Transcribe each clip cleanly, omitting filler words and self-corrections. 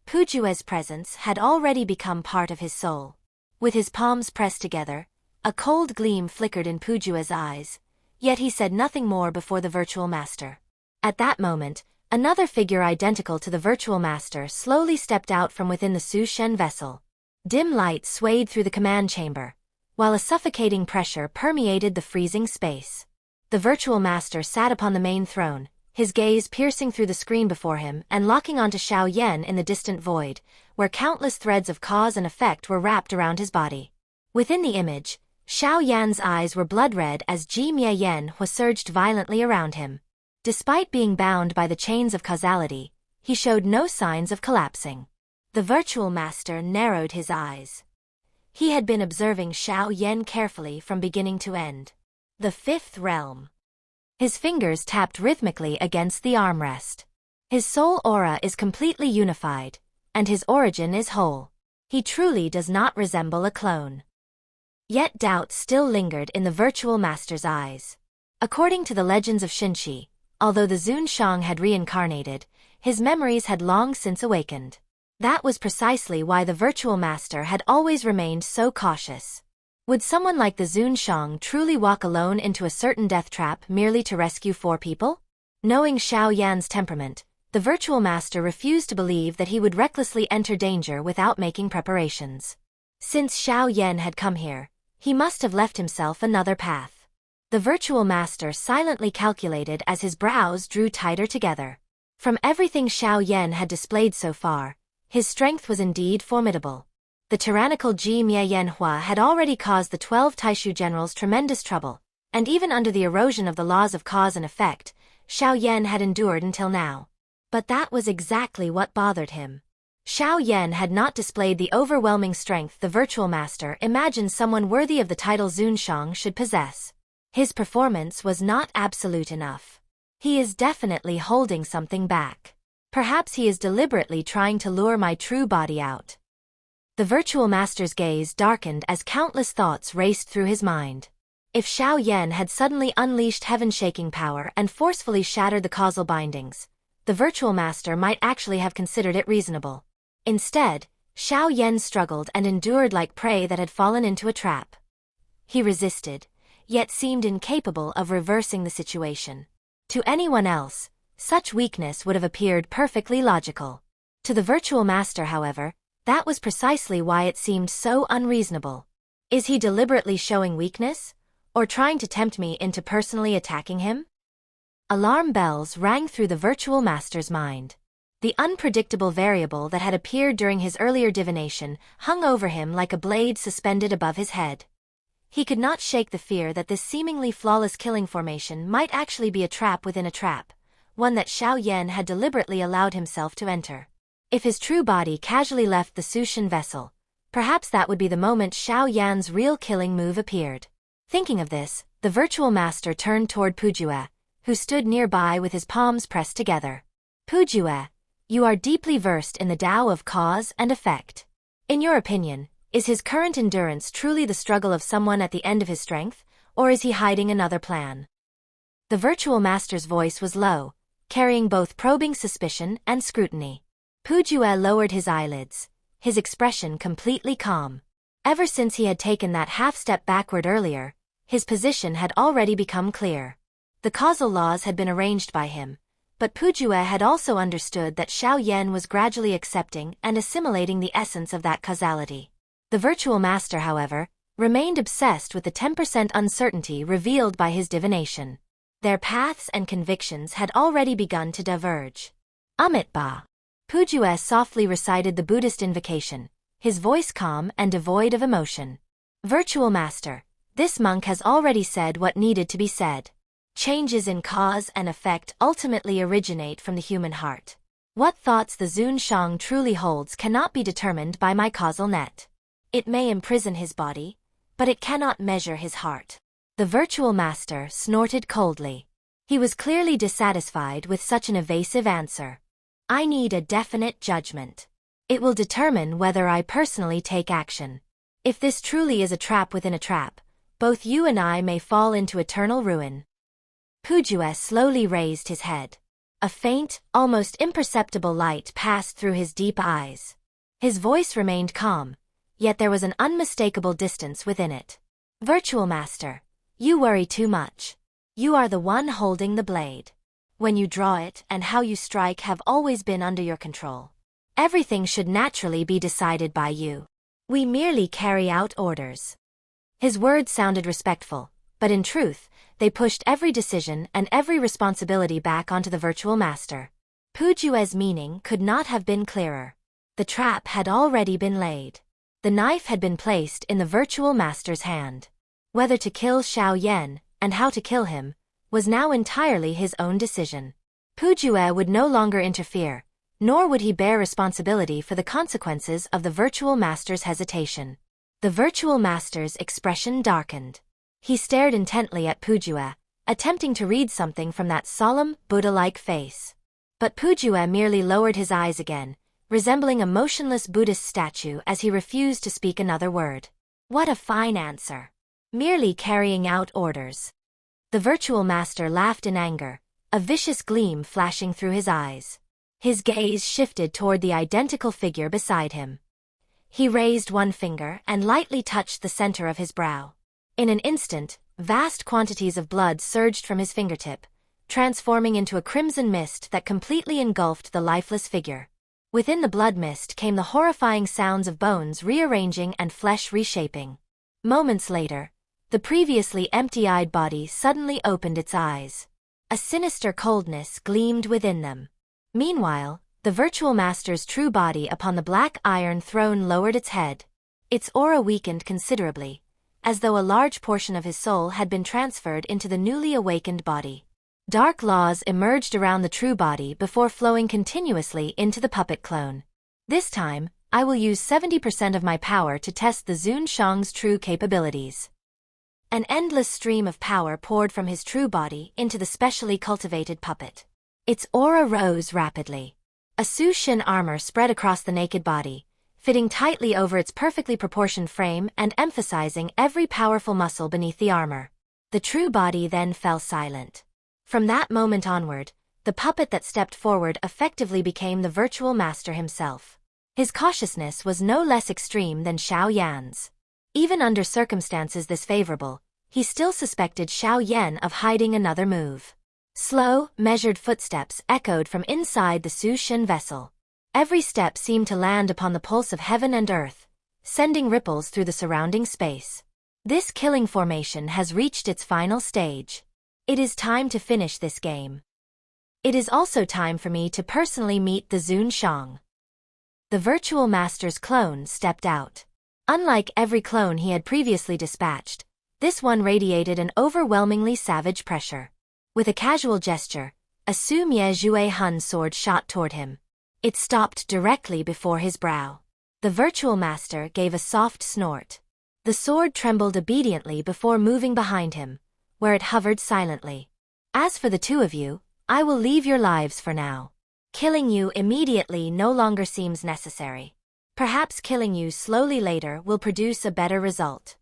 Pujue's presence had already become part of his soul. With his palms pressed together, a cold gleam flickered in Pujue's eyes, yet he said nothing more before the virtual master. At that moment, another figure identical to the virtual master slowly stepped out from within the Su Shen vessel. Dim light swayed through the command chamber, while a suffocating pressure permeated the freezing space. The virtual master sat upon the main throne, his gaze piercing through the screen before him and locking onto Xiao Yan in the distant void, where countless threads of cause and effect were wrapped around his body. Within the image, Xiao Yan's eyes were blood-red as Ji Miayen surged violently around him. Despite being bound by the chains of causality, he showed no signs of collapsing. The virtual master narrowed his eyes. He had been observing Xiao Yan carefully from beginning to end. The fifth realm. His fingers tapped rhythmically against the armrest. His soul aura is completely unified, and his origin is whole. He truly does not resemble a clone. Yet doubt still lingered in the virtual master's eyes. According to the legends of Xinqi, although the Zunshang had reincarnated, his memories had long since awakened. That was precisely why the virtual master had always remained so cautious. Would someone like the Zunshang truly walk alone into a certain death trap merely to rescue 4 people? Knowing Xiao Yan's temperament, the virtual master refused to believe that he would recklessly enter danger without making preparations. Since Xiao Yan had come here, he must have left himself another path. The virtual master silently calculated as his brows drew tighter together. From everything Xiao Yan had displayed so far, his strength was indeed formidable. The tyrannical Ji Miayen had already caused the 12 Taishu generals tremendous trouble, and even under the erosion of the laws of cause and effect, Xiao Yan had endured until now. But that was exactly what bothered him. Xiao Yan had not displayed the overwhelming strength the virtual master imagined someone worthy of the title Zunshang should possess. His performance was not absolute enough. He is definitely holding something back. Perhaps he is deliberately trying to lure my true body out. The virtual master's gaze darkened as countless thoughts raced through his mind. If Xiao Yan had suddenly unleashed heaven-shaking power and forcefully shattered the causal bindings, the virtual master might actually have considered it reasonable. Instead, Xiao Yan struggled and endured like prey that had fallen into a trap. He resisted, yet seemed incapable of reversing the situation. To anyone else, such weakness would have appeared perfectly logical. To the virtual master, however, that was precisely why it seemed so unreasonable. Is he deliberately showing weakness, or trying to tempt me into personally attacking him? Alarm bells rang through the virtual master's mind. The unpredictable variable that had appeared during his earlier divination hung over him like a blade suspended above his head. He could not shake the fear that this seemingly flawless killing formation might actually be a trap within a trap, one that Xiao Yan had deliberately allowed himself to enter. If his true body casually left the Sushin vessel, perhaps that would be the moment Xiao Yan's real killing move appeared. Thinking of this, the virtual master turned toward Pujue, who stood nearby with his palms pressed together. Pujue, you are deeply versed in the Tao of cause and effect. In your opinion, is his current endurance truly the struggle of someone at the end of his strength, or is he hiding another plan? The virtual master's voice was low, carrying both probing suspicion and scrutiny. Pujue lowered his eyelids, his expression completely calm. Ever since he had taken that half-step backward earlier, his position had already become clear. The causal laws had been arranged by him, but Pujue had also understood that Xiao Yan was gradually accepting and assimilating the essence of that causality. The virtual master, however, remained obsessed with the 10% uncertainty revealed by his divination. Their paths and convictions had already begun to diverge. Amitabha. Pujue softly recited the Buddhist invocation, his voice calm and devoid of emotion. Virtual master, this monk has already said what needed to be said. Changes in cause and effect ultimately originate from the human heart. What thoughts the Zunshang truly holds cannot be determined by my causal net. It may imprison his body, but it cannot measure his heart. The virtual master snorted coldly. He was clearly dissatisfied with such an evasive answer. I need a definite judgment. It will determine whether I personally take action. If this truly is a trap within a trap, both you and I may fall into eternal ruin. Pujue slowly raised his head. A faint, almost imperceptible light passed through his deep eyes. His voice remained calm, yet there was an unmistakable distance within it. Virtual Master, you worry too much. You are the one holding the blade. When you draw it and how you strike have always been under your control. Everything should naturally be decided by you. We merely carry out orders. His words sounded respectful, but in truth, they pushed every decision and every responsibility back onto the Virtual Master. Pujue's meaning could not have been clearer. The trap had already been laid. The knife had been placed in the Virtual Master's hand. Whether to kill Xiao Yan, and how to kill him, was now entirely his own decision. Pujue would no longer interfere, nor would he bear responsibility for the consequences of the Virtual Master's hesitation. The Virtual Master's expression darkened. He stared intently at Pujue, attempting to read something from that solemn, Buddha-like face. But Pujue merely lowered his eyes again, resembling a motionless Buddhist statue as he refused to speak another word. What a fine answer. Merely carrying out orders. The Virtual Master laughed in anger, a vicious gleam flashing through his eyes. His gaze shifted toward the identical figure beside him. He raised one finger and lightly touched the center of his brow. In an instant, vast quantities of blood surged from his fingertip, transforming into a crimson mist that completely engulfed the lifeless figure. Within the blood mist came the horrifying sounds of bones rearranging and flesh reshaping. Moments later, the previously empty-eyed body suddenly opened its eyes. A sinister coldness gleamed within them. Meanwhile, the Virtual Master's true body upon the black iron throne lowered its head. Its aura weakened considerably, as though a large portion of his soul had been transferred into the newly awakened body. Dark laws emerged around the true body before flowing continuously into the puppet clone. This time, I will use 70% of my power to test the Zun Shang's true capabilities. An endless stream of power poured from his true body into the specially cultivated puppet. Its aura rose rapidly. A Su Shin armor spread across the naked body, fitting tightly over its perfectly proportioned frame and emphasizing every powerful muscle beneath the armor. The true body then fell silent. From that moment onward, the puppet that stepped forward effectively became the Virtual Master himself. His cautiousness was no less extreme than Xiao Yan's. Even under circumstances this favorable, he still suspected Xiao Yan of hiding another move. Slow, measured footsteps echoed from inside the Su Shin vessel. Every step seemed to land upon the pulse of heaven and earth, sending ripples through the surrounding space. This killing formation has reached its final stage. It is time to finish this game. It is also time for me to personally meet the Zun Shang. The Virtual Master's clone stepped out. Unlike every clone he had previously dispatched, this one radiated an overwhelmingly savage pressure. With a casual gesture, a Su Mie Jue Hun sword shot toward him. It stopped directly before his brow. The Virtual Master gave a soft snort. The sword trembled obediently before moving behind him, where it hovered silently. As for the two of you, I will leave your lives for now. Killing you immediately no longer seems necessary. Perhaps killing you slowly later will produce a better result.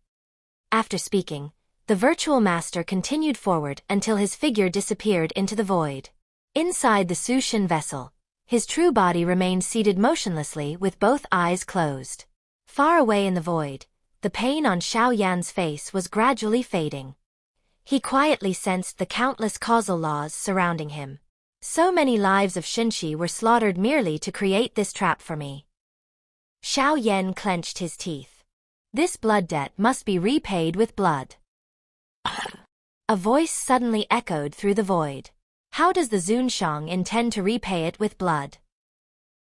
After speaking, the Virtual Master continued forward until his figure disappeared into the void. Inside the Su Shin vessel, his true body remained seated motionlessly with both eyes closed. Far away in the void, the pain on Xiao Yan's face was gradually fading. He quietly sensed the countless causal laws surrounding him. So many lives of Xinshi were slaughtered merely to create this trap for me. Xiao Yan clenched his teeth. This blood debt must be repaid with blood. A voice suddenly echoed through the void. How does the Zun Shang intend to repay it with blood?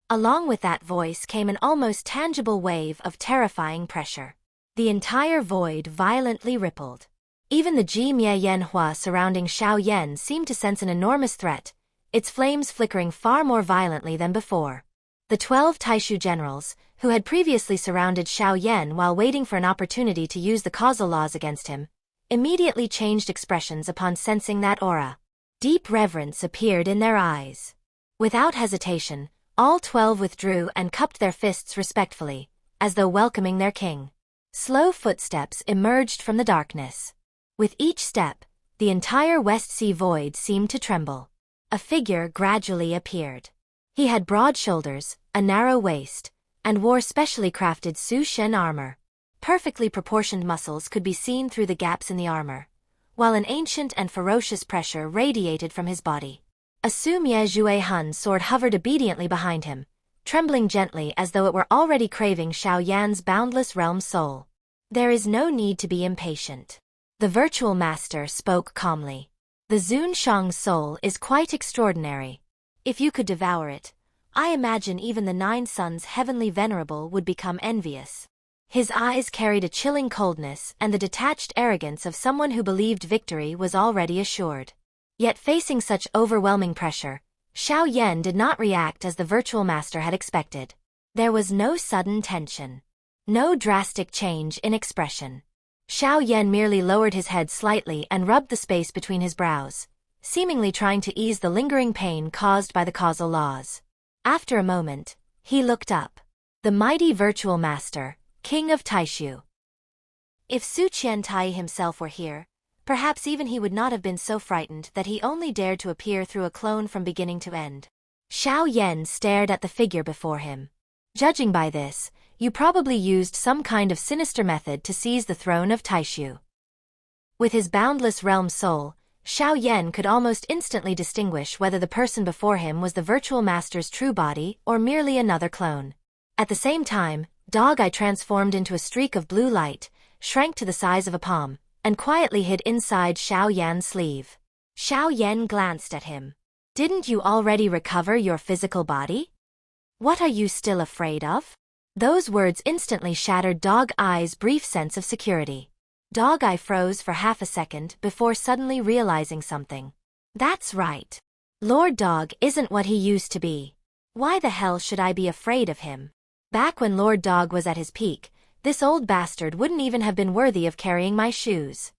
Along with that voice came an almost tangible wave of terrifying pressure. The entire void violently rippled. Even the Ji Mie Yen Hua surrounding Xiao Yan seemed to sense an enormous threat, its flames flickering far more violently than before. The 12 Taishu generals, who had previously surrounded Xiao Yan while waiting for an opportunity to use the causal laws against him, immediately changed expressions upon sensing that aura. Deep reverence appeared in their eyes. Without hesitation, all 12 withdrew and cupped their fists respectfully, as though welcoming their king. Slow footsteps emerged from the darkness. With each step, the entire West Sea void seemed to tremble. A figure gradually appeared. He had broad shoulders, a narrow waist, and wore specially crafted Su Shen armor. Perfectly proportioned muscles could be seen through the gaps in the armor, while an ancient and ferocious pressure radiated from his body. A Su Mie Jue Hun sword hovered obediently behind him, trembling gently as though it were already craving Xiao Yan's boundless realm soul. There is no need to be impatient. The virtual master spoke calmly. The Zun Shang's soul is quite extraordinary. If you could devour it, I imagine even the 9 Suns Heavenly Venerable would become envious. His eyes carried a chilling coldness and the detached arrogance of someone who believed victory was already assured. Yet facing such overwhelming pressure, Xiao Yan did not react as the virtual master had expected. There was no sudden tension. No drastic change in expression. Xiao Yan merely lowered his head slightly and rubbed the space between his brows, seemingly trying to ease the lingering pain caused by the causal laws. After a moment, he looked up. The mighty virtual master, King of Taishu. If Su Qiantai himself were here, perhaps even he would not have been so frightened that he only dared to appear through a clone from beginning to end. Xiao Yan stared at the figure before him. Judging by this, you probably used some kind of sinister method to seize the throne of Taishu. With his boundless realm soul, Xiao Yan could almost instantly distinguish whether the person before him was the virtual master's true body or merely another clone. At the same time, Dog Eye transformed into a streak of blue light, shrank to the size of a palm, and quietly hid inside Xiao Yan's sleeve. Xiao Yan glanced at him. Didn't you already recover your physical body? What are you still afraid of? Those words instantly shattered Dog Eye's brief sense of security. Dog Eye froze for half a second before suddenly realizing something. That's right. Lord Dog isn't what he used to be. Why the hell should I be afraid of him? Back when Lord Dog was at his peak, this old bastard wouldn't even have been worthy of carrying my shoes.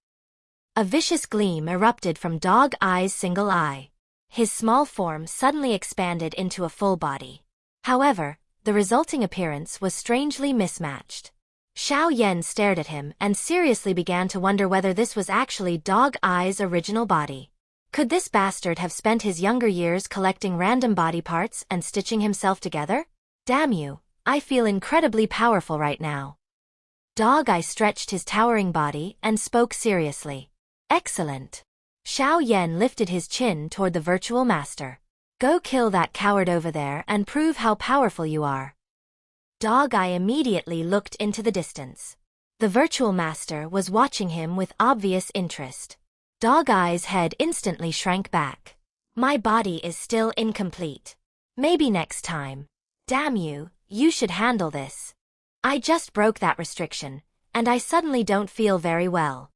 A vicious gleam erupted from Dog Eye's single eye. His small form suddenly expanded into a full body. However, the resulting appearance was strangely mismatched. Xiao Yan stared at him and seriously began to wonder whether this was actually Dog Eye's original body. Could this bastard have spent his younger years collecting random body parts and stitching himself together? Damn you, I feel incredibly powerful right now. Dog Eye stretched his towering body and spoke seriously. Excellent. Xiao Yan lifted his chin toward the virtual master. Go kill that coward over there and prove how powerful you are. Dog Eye immediately looked into the distance. The virtual master was watching him with obvious interest. Dog Eye's head instantly shrank back. My body is still incomplete. Maybe next time. Damn you, you should handle this. I just broke that restriction, and I suddenly don't feel very well.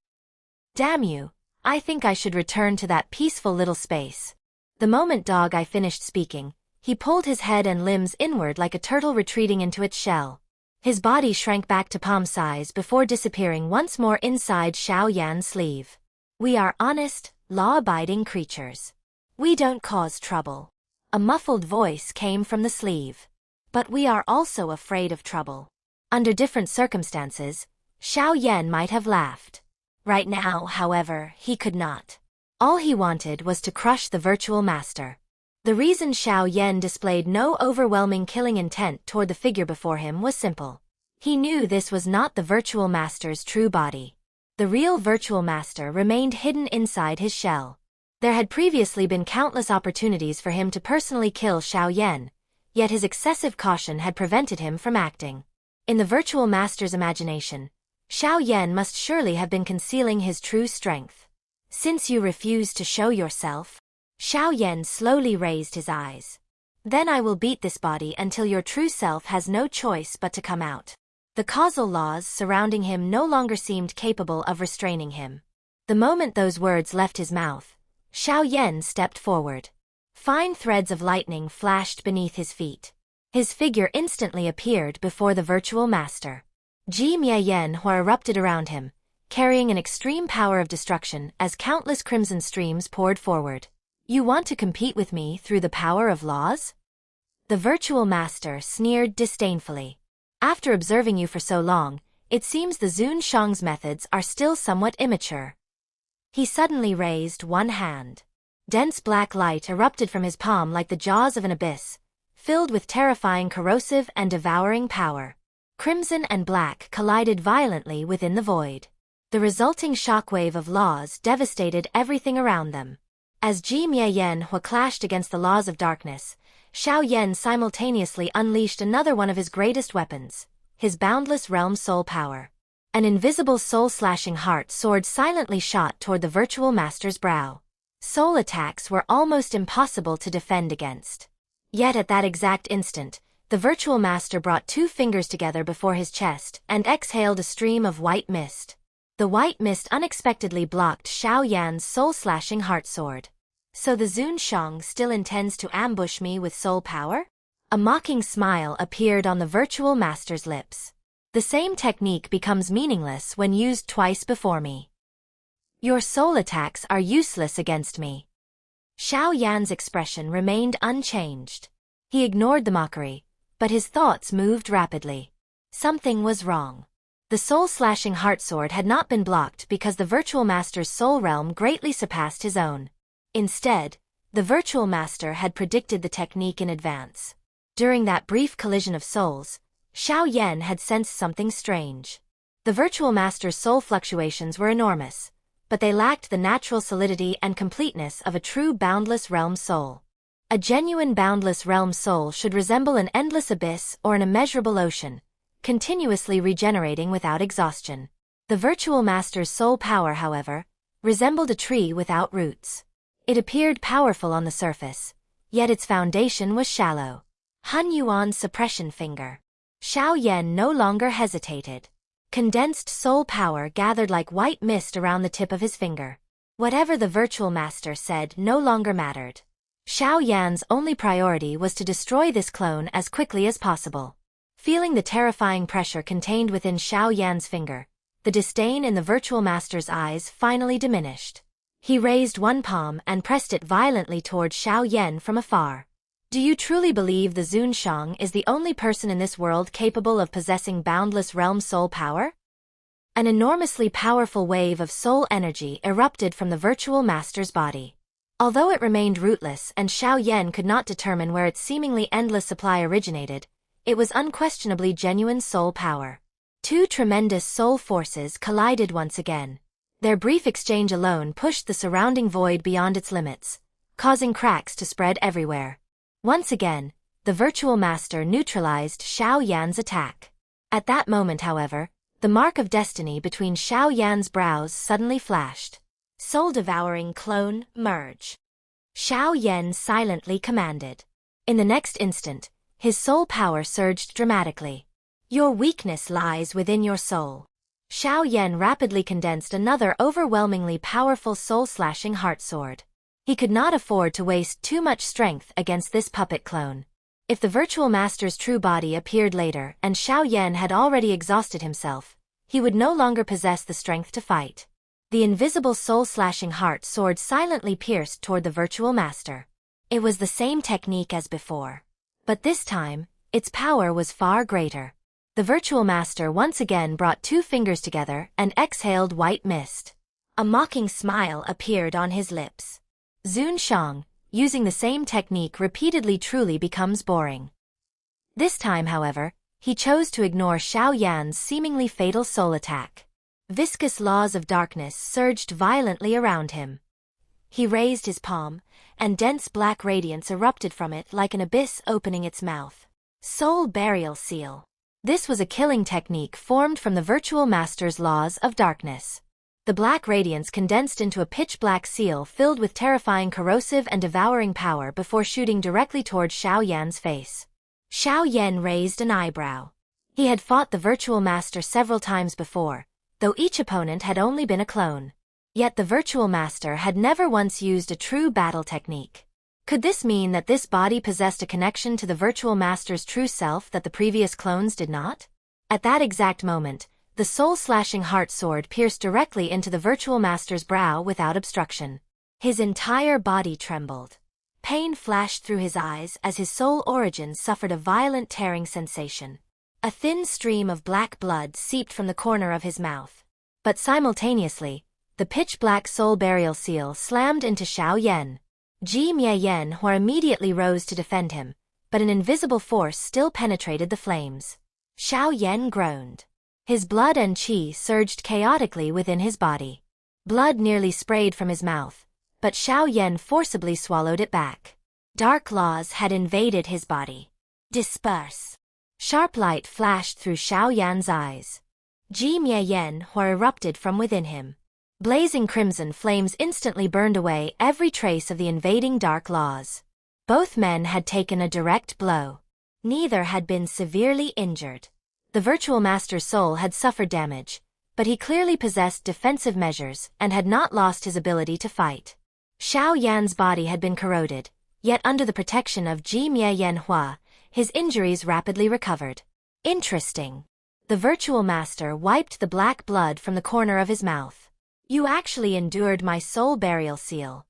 Damn you, I think I should return to that peaceful little space. The moment Dog Eye finished speaking, he pulled his head and limbs inward like a turtle retreating into its shell. His body shrank back to palm size before disappearing once more inside Xiao Yan's sleeve. We are honest, law-abiding creatures. We don't cause trouble. A muffled voice came from the sleeve. But we are also afraid of trouble. Under different circumstances, Xiao Yan might have laughed. Right now, however, he could not. All he wanted was to crush the virtual master. The reason Xiao Yan displayed no overwhelming killing intent toward the figure before him was simple. He knew this was not the virtual master's true body. The real virtual master remained hidden inside his shell. There had previously been countless opportunities for him to personally kill Xiao Yan, yet his excessive caution had prevented him from acting. In the virtual master's imagination, Xiao Yan must surely have been concealing his true strength. Since you refuse to show yourself, Xiao Yan slowly raised his eyes. Then I will beat this body until your true self has no choice but to come out. The causal laws surrounding him no longer seemed capable of restraining him. The moment those words left his mouth, Xiao Yan stepped forward. Fine threads of lightning flashed beneath his feet. His figure instantly appeared before the virtual master. Ji Mie Yen Hua erupted around him, carrying an extreme power of destruction as countless crimson streams poured forward. You want to compete with me through the power of laws? The virtual master sneered disdainfully. After observing you for so long, it seems the Zun Shang's methods are still somewhat immature. He suddenly raised one hand. Dense black light erupted from his palm like the jaws of an abyss, filled with terrifying corrosive and devouring power. Crimson and black collided violently within the void. The resulting shockwave of laws devastated everything around them. As Ji Mie Yen Hua clashed against the laws of darkness, Xiao Yan simultaneously unleashed another one of his greatest weapons, his boundless realm soul power. An invisible soul-slashing heart sword silently shot toward the virtual master's brow. Soul attacks were almost impossible to defend against. Yet at that exact instant, the virtual master brought 2 fingers together before his chest and exhaled a stream of white mist. The white mist unexpectedly blocked Xiao Yan's soul-slashing heart sword. So the Zun Shang still intends to ambush me with soul power? A mocking smile appeared on the virtual master's lips. The same technique becomes meaningless when used twice before me. Your soul attacks are useless against me. Xiao Yan's expression remained unchanged. He ignored the mockery, but his thoughts moved rapidly. Something was wrong. The soul-slashing heart sword had not been blocked because the virtual master's soul realm greatly surpassed his own. Instead, the virtual master had predicted the technique in advance. During that brief collision of souls, Xiao Yan had sensed something strange. The virtual master's soul fluctuations were enormous, but they lacked the natural solidity and completeness of a true boundless realm soul. A genuine boundless realm soul should resemble an endless abyss or an immeasurable ocean, continuously regenerating without exhaustion. The virtual master's soul power, however, resembled a tree without roots. It appeared powerful on the surface, yet its foundation was shallow. Han Yuan's suppression finger. Xiao Yan no longer hesitated. Condensed soul power gathered like white mist around the tip of his finger. Whatever the virtual master said no longer mattered. Xiao Yan's only priority was to destroy this clone as quickly as possible. Feeling the terrifying pressure contained within Xiao Yan's finger, the disdain in the virtual master's eyes finally diminished. He raised one palm and pressed it violently toward Xiao Yan from afar. Do you truly believe the Zun Shang is the only person in this world capable of possessing boundless realm soul power? An enormously powerful wave of soul energy erupted from the virtual master's body. Although it remained rootless and Xiao Yan could not determine where its seemingly endless supply originated, it was unquestionably genuine soul power. 2 tremendous soul forces collided once again. Their brief exchange alone pushed the surrounding void beyond its limits, causing cracks to spread everywhere. Once again, the virtual master neutralized Xiao Yan's attack. At that moment, however, the mark of destiny between Xiao Yan's brows suddenly flashed. Soul-devouring clone, merge. Xiao Yan silently commanded. In the next instant, his soul power surged dramatically. Your weakness lies within your soul. Xiao Yan rapidly condensed another overwhelmingly powerful soul-slashing heart sword. He could not afford to waste too much strength against this puppet clone. If the virtual master's true body appeared later and Xiao Yan had already exhausted himself, he would no longer possess the strength to fight. The invisible soul-slashing heart sword silently pierced toward the virtual master. It was the same technique as before. But this time, its power was far greater. The virtual master once again brought 2 fingers together and exhaled white mist. A mocking smile appeared on his lips. Zun Shang, using the same technique repeatedly truly becomes boring. This time, however, he chose to ignore Xiao Yan's seemingly fatal soul attack. Viscous laws of darkness surged violently around him. He raised his palm, and dense black radiance erupted from it like an abyss opening its mouth. Soul Burial Seal. This was a killing technique formed from the virtual master's laws of darkness. The black radiance condensed into a pitch-black seal filled with terrifying corrosive and devouring power before shooting directly toward Xiao Yan's face. Xiao Yan raised an eyebrow. He had fought the virtual master several times before, though each opponent had only been a clone. Yet the virtual master had never once used a true battle technique. Could this mean that this body possessed a connection to the virtual master's true self that the previous clones did not? At that exact moment, the soul-slashing heart sword pierced directly into the virtual master's brow without obstruction. His entire body trembled. Pain flashed through his eyes as his soul origin suffered a violent tearing sensation. A thin stream of black blood seeped from the corner of his mouth. But simultaneously, the pitch-black soul burial seal slammed into Xiao Yan. Ji Miayen immediately rose to defend him, but an invisible force still penetrated the flames. Xiao Yan groaned. His blood and qi surged chaotically within his body. Blood nearly sprayed from his mouth, but Xiao Yan forcibly swallowed it back. Dark laws had invaded his body. Disperse. Sharp light flashed through Xiao Yan's eyes. Ji Miayen erupted from within him. Blazing crimson flames instantly burned away every trace of the invading dark laws. Both men had taken a direct blow. Neither had been severely injured. The virtual master's soul had suffered damage, but he clearly possessed defensive measures and had not lost his ability to fight. Xiao Yan's body had been corroded, yet under the protection of Ji Miayen, his injuries rapidly recovered. Interesting. The virtual master wiped the black blood from the corner of his mouth. You actually endured my soul burial seal.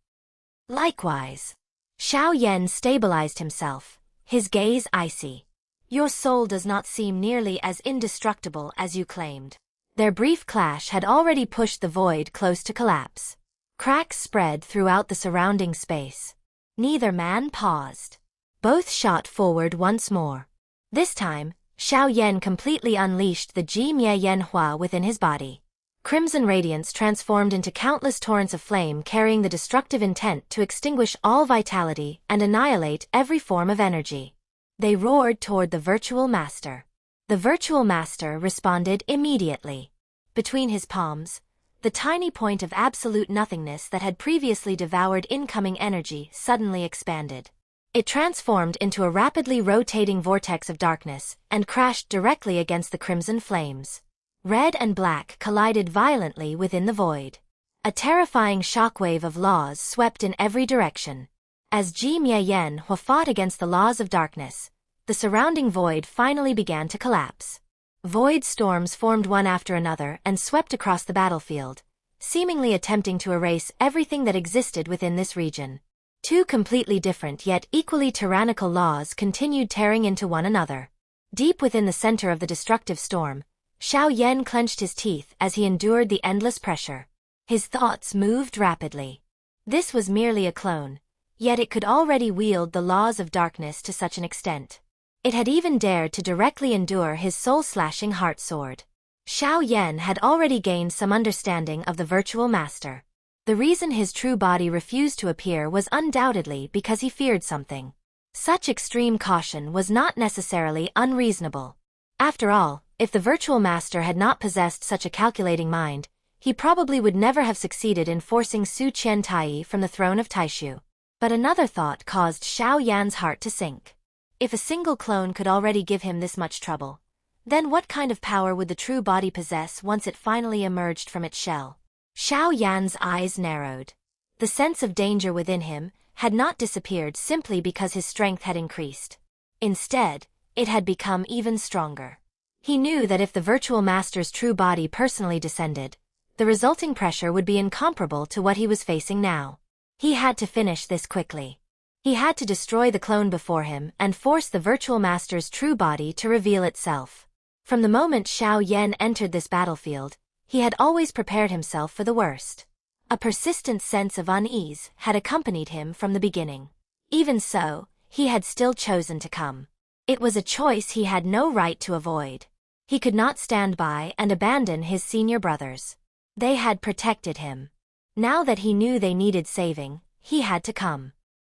Likewise. Xiao Yan stabilized himself, his gaze icy. Your soul does not seem nearly as indestructible as you claimed. Their brief clash had already pushed the void close to collapse. Cracks spread throughout the surrounding space. Neither man paused. Both shot forward once more. This time, Xiao Yan completely unleashed the Ji Miayen within his body. Crimson radiance transformed into countless torrents of flame carrying the destructive intent to extinguish all vitality and annihilate every form of energy. They roared toward the virtual master. The virtual master responded immediately. Between his palms, the tiny point of absolute nothingness that had previously devoured incoming energy suddenly expanded. It transformed into a rapidly rotating vortex of darkness and crashed directly against the crimson flames. Red and black collided violently within the void. A terrifying shockwave of laws swept in every direction. As Ji Miayen fought against the laws of darkness, the surrounding void finally began to collapse. Void storms formed one after another and swept across the battlefield, seemingly attempting to erase everything that existed within this region. Two completely different yet equally tyrannical laws continued tearing into one another. Deep within the center of the destructive storm, Xiao Yan clenched his teeth as he endured the endless pressure. His thoughts moved rapidly. This was merely a clone, yet it could already wield the laws of darkness to such an extent. It had even dared to directly endure his soul-slashing heart sword. Xiao Yan had already gained some understanding of the virtual master. The reason his true body refused to appear was undoubtedly because he feared something. Such extreme caution was not necessarily unreasonable. After all, if the virtual master had not possessed such a calculating mind, he probably would never have succeeded in forcing Su Qiantai from the throne of Taishu. But another thought caused Xiao Yan's heart to sink. If a single clone could already give him this much trouble, then what kind of power would the true body possess once it finally emerged from its shell? Xiao Yan's eyes narrowed. The sense of danger within him had not disappeared simply because his strength had increased. Instead, it had become even stronger. He knew that if the virtual master's true body personally descended, the resulting pressure would be incomparable to what he was facing now. He had to finish this quickly. He had to destroy the clone before him and force the virtual master's true body to reveal itself. From the moment Xiao Yan entered this battlefield, he had always prepared himself for the worst. A persistent sense of unease had accompanied him from the beginning. Even so, he had still chosen to come. It was a choice he had no right to avoid. He could not stand by and abandon his senior brothers. They had protected him. Now that he knew they needed saving, he had to come.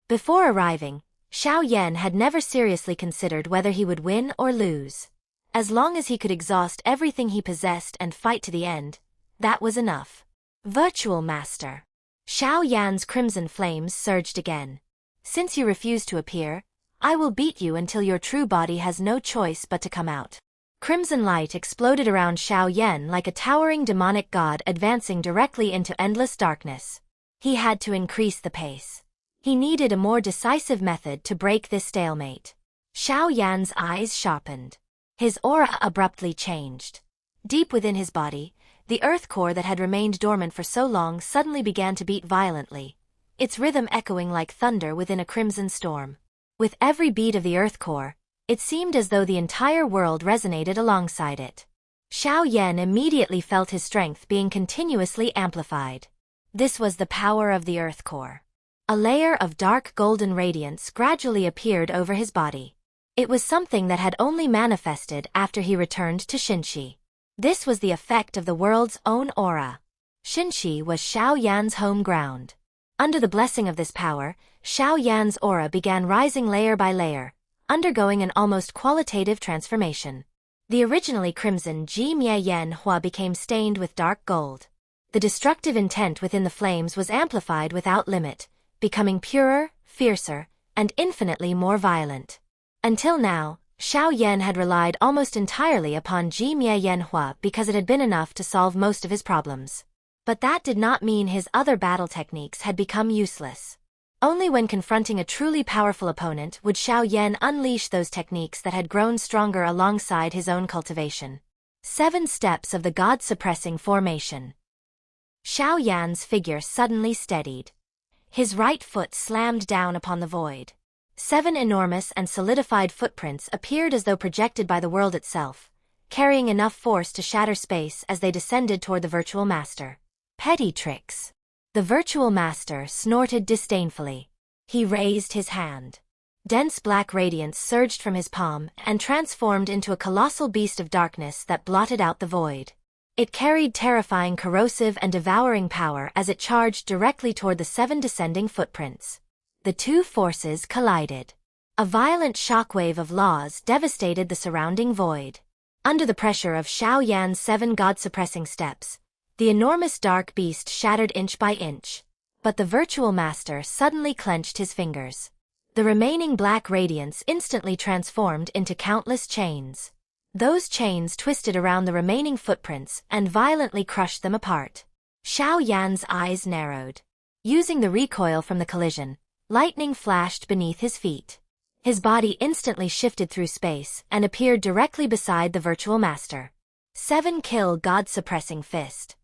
Before arriving, Xiao Yan had never seriously considered whether he would win or lose. As long as he could exhaust everything he possessed and fight to the end, that was enough. Virtual Master. Xiao Yan's crimson flames surged again. Since you refuse to appear, I will beat you until your true body has no choice but to come out. Crimson light exploded around Xiao Yan like a towering demonic god advancing directly into endless darkness. He had to increase the pace. He needed a more decisive method to break this stalemate. Xiao Yan's eyes sharpened. His aura abruptly changed. Deep within his body, the earth core that had remained dormant for so long suddenly began to beat violently, its rhythm echoing like thunder within a crimson storm. With every beat of the earth core, it seemed as though the entire world resonated alongside it. Xiao Yan immediately felt his strength being continuously amplified. This was the power of the earth core. A layer of dark golden radiance gradually appeared over his body. It was something that had only manifested after he returned to Xinxi. This was the effect of the world's own aura. Xinxi was Xiao Yan's home ground. Under the blessing of this power, Xiao Yan's aura began rising layer by layer, undergoing an almost qualitative transformation. The originally crimson Ji Mie Yen Hua became stained with dark gold. The destructive intent within the flames was amplified without limit, becoming purer, fiercer, and infinitely more violent. Until now, Xiao Yan had relied almost entirely upon Ji Mie Yen Hua because it had been enough to solve most of his problems. But that did not mean his other battle techniques had become useless. Only when confronting a truly powerful opponent would Xiao Yan unleash those techniques that had grown stronger alongside his own cultivation. 7 steps of the God-suppressing formation. Xiao Yan's figure suddenly steadied. His right foot slammed down upon the void. 7 enormous and solidified footprints appeared as though projected by the world itself, carrying enough force to shatter space as they descended toward the virtual master. Petty tricks. The virtual master snorted disdainfully. He raised his hand. Dense black radiance surged from his palm and transformed into a colossal beast of darkness that blotted out the void. It carried terrifying corrosive and devouring power as it charged directly toward the 7 descending footprints. The two forces collided. A violent shockwave of laws devastated the surrounding void. Under the pressure of Xiao Yan's 7 God-suppressing steps, the enormous dark beast shattered inch by inch. But the virtual master suddenly clenched his fingers. The remaining black radiance instantly transformed into countless chains. Those chains twisted around the remaining footprints and violently crushed them apart. Xiao Yan's eyes narrowed. Using the recoil from the collision, lightning flashed beneath his feet. His body instantly shifted through space and appeared directly beside the virtual master. 7-kill God-suppressing fist.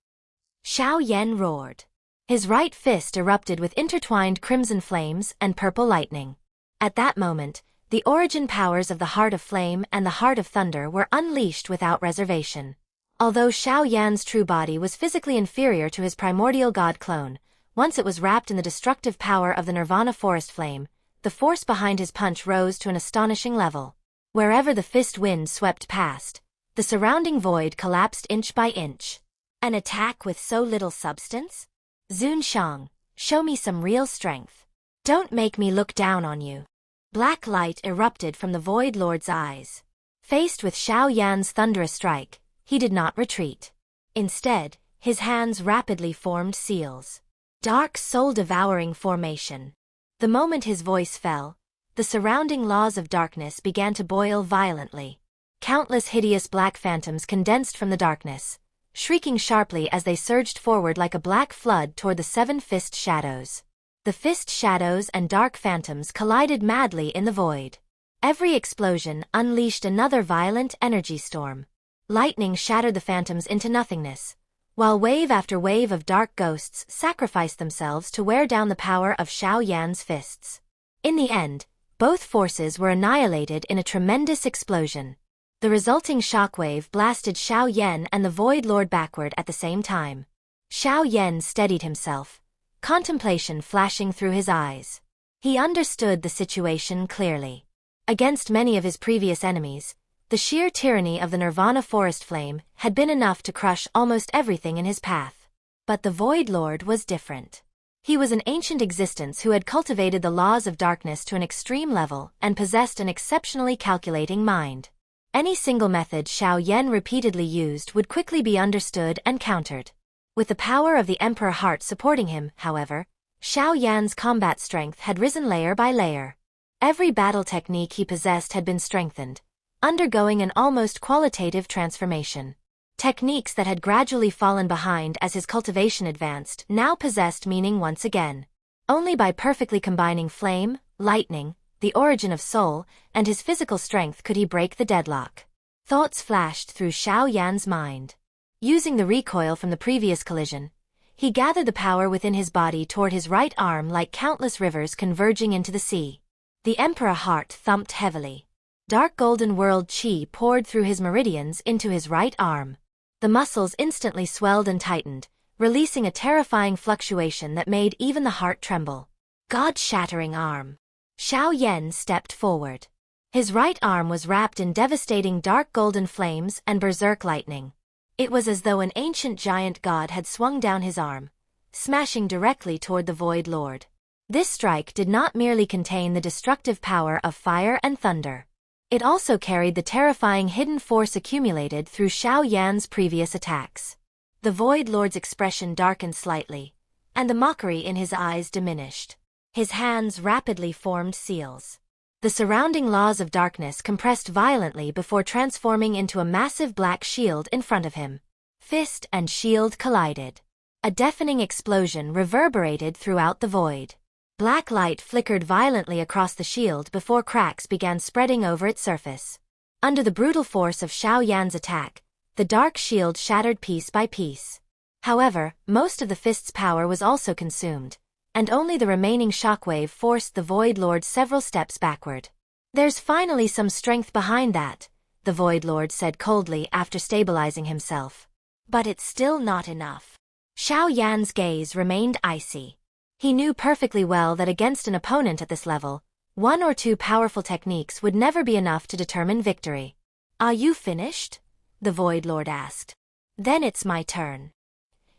Xiao Yan roared. His right fist erupted with intertwined crimson flames and purple lightning. At that moment, the origin powers of the Heart of Flame and the Heart of Thunder were unleashed without reservation. Although Xiao Yan's true body was physically inferior to his primordial god clone, once it was wrapped in the destructive power of the Nirvana Forest Flame, the force behind his punch rose to an astonishing level. Wherever the fist wind swept past, the surrounding void collapsed inch by inch. An attack with so little substance? Zun Shang, show me some real strength. Don't make me look down on you. Black light erupted from the Void Lord's eyes. Faced with Xiao Yan's thunderous strike, he did not retreat. Instead, his hands rapidly formed seals. Dark soul-devouring formation. The moment his voice fell, the surrounding laws of darkness began to boil violently. Countless hideous black phantoms condensed from the darkness, shrieking sharply as they surged forward like a black flood toward the 7 fist shadows. The fist shadows and dark phantoms collided madly in the void. Every explosion unleashed another violent energy storm. Lightning shattered the phantoms into nothingness, while wave after wave of dark ghosts sacrificed themselves to wear down the power of Xiao Yan's fists. In the end, both forces were annihilated in a tremendous explosion. The resulting shockwave blasted Xiao Yan and the Void Lord backward at the same time. Xiao Yan steadied himself, contemplation flashing through his eyes. He understood the situation clearly. Against many of his previous enemies, the sheer tyranny of the Nirvana Forest Flame had been enough to crush almost everything in his path. But the Void Lord was different. He was an ancient existence who had cultivated the laws of darkness to an extreme level and possessed an exceptionally calculating mind. Any single method Xiao Yan repeatedly used would quickly be understood and countered. With the power of the Emperor Heart supporting him, however, Xiao Yan's combat strength had risen layer by layer. Every battle technique he possessed had been strengthened, undergoing an almost qualitative transformation. Techniques that had gradually fallen behind as his cultivation advanced now possessed meaning once again. Only by perfectly combining flame, lightning, the origin of soul, and his physical strength could he break the deadlock. Thoughts flashed through Xiao Yan's mind. Using the recoil from the previous collision, he gathered the power within his body toward his right arm like countless rivers converging into the sea. The Emperor Heart thumped heavily. Dark golden world chi poured through his meridians into his right arm. The muscles instantly swelled and tightened, releasing a terrifying fluctuation that made even the heart tremble. God-shattering arm. Xiao Yan stepped forward. His right arm was wrapped in devastating dark golden flames and berserk lightning. It was as though an ancient giant god had swung down his arm, smashing directly toward the Void Lord. This strike did not merely contain the destructive power of fire and thunder. It also carried the terrifying hidden force accumulated through Xiao Yan's previous attacks. The Void Lord's expression darkened slightly, and the mockery in his eyes diminished. His hands rapidly formed seals. The surrounding laws of darkness compressed violently before transforming into a massive black shield in front of him. Fist and shield collided. A deafening explosion reverberated throughout the void. Black light flickered violently across the shield before cracks began spreading over its surface. Under the brutal force of Xiao Yan's attack, the dark shield shattered piece by piece. However, most of the fist's power was also consumed, and only the remaining shockwave forced the Void Lord several steps backward. "There's finally some strength behind that," the Void Lord said coldly after stabilizing himself. "But it's still not enough." Xiao Yan's gaze remained icy. He knew perfectly well that against an opponent at this level, one or two powerful techniques would never be enough to determine victory. "Are you finished?" the Void Lord asked. "Then it's my turn."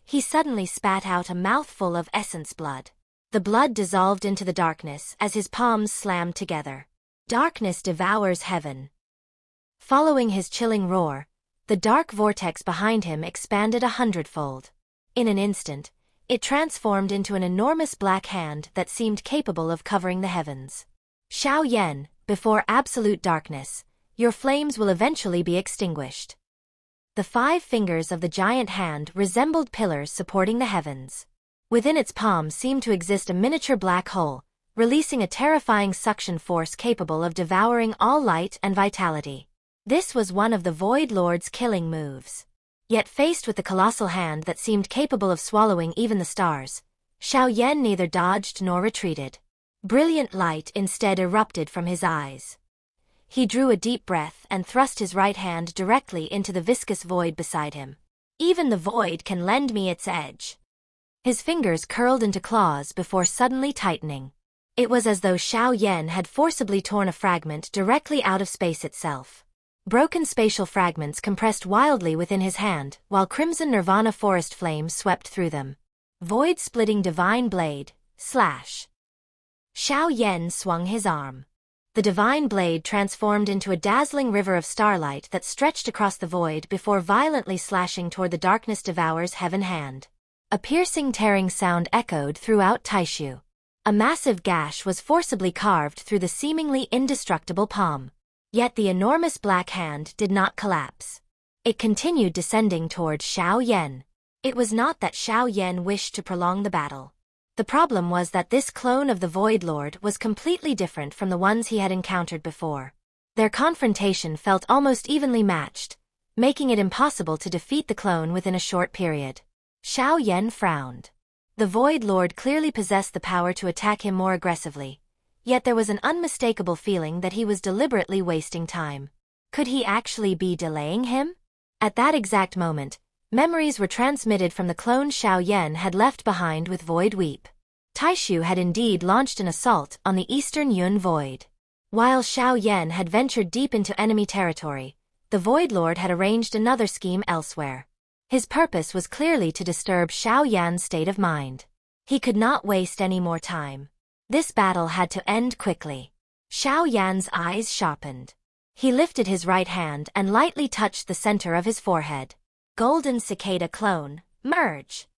He suddenly spat out a mouthful of essence blood. The blood dissolved into the darkness as his palms slammed together. Darkness devours heaven. Following his chilling roar, the dark vortex behind him expanded 100-fold. In an instant, it transformed into an enormous black hand that seemed capable of covering the heavens. "Xiao Yan, before absolute darkness, your flames will eventually be extinguished." The 5 fingers of the giant hand resembled pillars supporting the heavens. Within its palm seemed to exist a miniature black hole, releasing a terrifying suction force capable of devouring all light and vitality. This was one of the Void Lord's killing moves. Yet faced with the colossal hand that seemed capable of swallowing even the stars, Xiao Yan neither dodged nor retreated. Brilliant light instead erupted from his eyes. He drew a deep breath and thrust his right hand directly into the viscous void beside him. "Even the void can lend me its edge." His fingers curled into claws before suddenly tightening. It was as though Xiao Yan had forcibly torn a fragment directly out of space itself. Broken spatial fragments compressed wildly within his hand, while crimson nirvana forest flames swept through them. Void-splitting divine blade, slash. Xiao Yan swung his arm. The divine blade transformed into a dazzling river of starlight that stretched across the void before violently slashing toward the darkness devours heaven hand. A piercing tearing sound echoed throughout Taishu. A massive gash was forcibly carved through the seemingly indestructible palm. Yet the enormous black hand did not collapse. It continued descending toward Xiao Yan. It was not that Xiao Yan wished to prolong the battle. The problem was that this clone of the Void Lord was completely different from the ones he had encountered before. Their confrontation felt almost evenly matched, making it impossible to defeat the clone within a short period. Xiao Yan frowned. The Void Lord clearly possessed the power to attack him more aggressively, yet there was an unmistakable feeling that he was deliberately wasting time. Could he actually be delaying him? At that exact moment, memories were transmitted from the clone Xiao Yan had left behind with Void Weep. Taishu had indeed launched an assault on the eastern Yun Void. While Xiao Yan had ventured deep into enemy territory, the Void Lord had arranged another scheme elsewhere. His purpose was clearly to disturb Xiao Yan's state of mind. He could not waste any more time. This battle had to end quickly. Xiao Yan's eyes sharpened. He lifted his right hand and lightly touched the center of his forehead. Golden Cicada Clone, merge!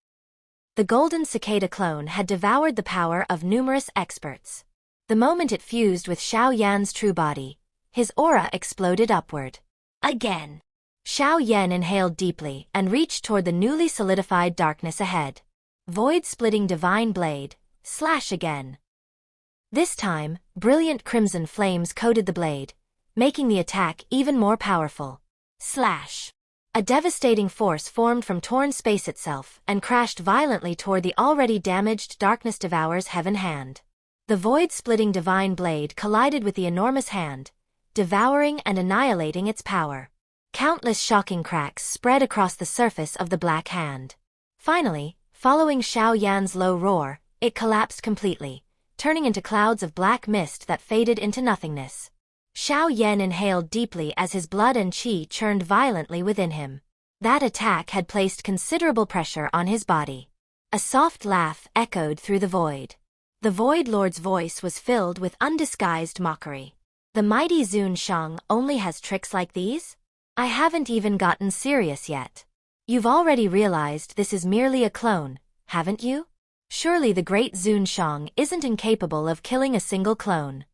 The Golden Cicada Clone had devoured the power of numerous experts. The moment it fused with Xiao Yan's true body, his aura exploded upward. Again! Xiao Yan inhaled deeply and reached toward the newly solidified darkness ahead. Void-splitting divine blade, slash again. This time, brilliant crimson flames coated the blade, making the attack even more powerful. Slash. A devastating force formed from torn space itself and crashed violently toward the already damaged Darkness Devour's heaven hand. The void-splitting divine blade collided with the enormous hand, devouring and annihilating its power. Countless shocking cracks spread across the surface of the black hand. Finally, following Xiao Yan's low roar, it collapsed completely, turning into clouds of black mist that faded into nothingness. Xiao Yan inhaled deeply as his blood and qi churned violently within him. That attack had placed considerable pressure on his body. A soft laugh echoed through the void. The Void Lord's voice was filled with undisguised mockery. The mighty Zun Shang only has tricks like these? I haven't even gotten serious yet. You've already realized this is merely a clone, haven't you? Surely the great Zun Shang isn't incapable of killing a single clone.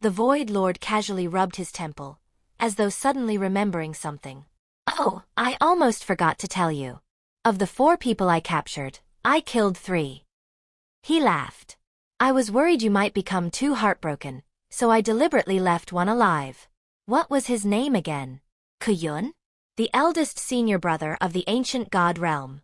The Void Lord casually rubbed his temple, as though suddenly remembering something. Oh, I almost forgot to tell you. Of the 4 people I captured, I killed 3. He laughed. I was worried you might become too heartbroken, so I deliberately left one alive. What was his name again? Kuyun? The eldest senior brother of the ancient god realm.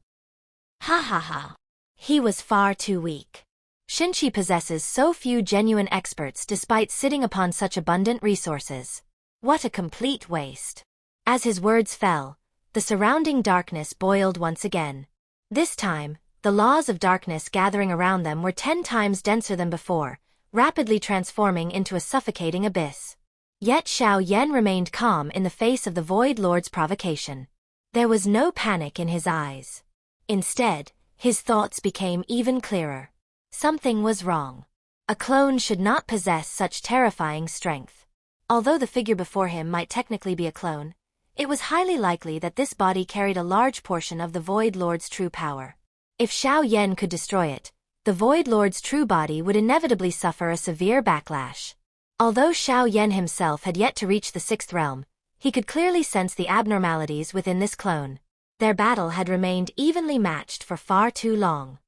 Ha ha ha. He was far too weak. Xinchi possesses so few genuine experts despite sitting upon such abundant resources. What a complete waste. As his words fell, the surrounding darkness boiled once again. This time, the laws of darkness gathering around them were 10 times denser than before, rapidly transforming into a suffocating abyss. Yet Xiao Yan remained calm in the face of the Void Lord's provocation. There was no panic in his eyes. Instead, his thoughts became even clearer. Something was wrong. A clone should not possess such terrifying strength. Although the figure before him might technically be a clone, it was highly likely that this body carried a large portion of the Void Lord's true power. If Xiao Yan could destroy it, the Void Lord's true body would inevitably suffer a severe backlash. Although Xiao Yan himself had yet to reach the 6th realm, he could clearly sense the abnormalities within this clone. Their battle had remained evenly matched for far too long.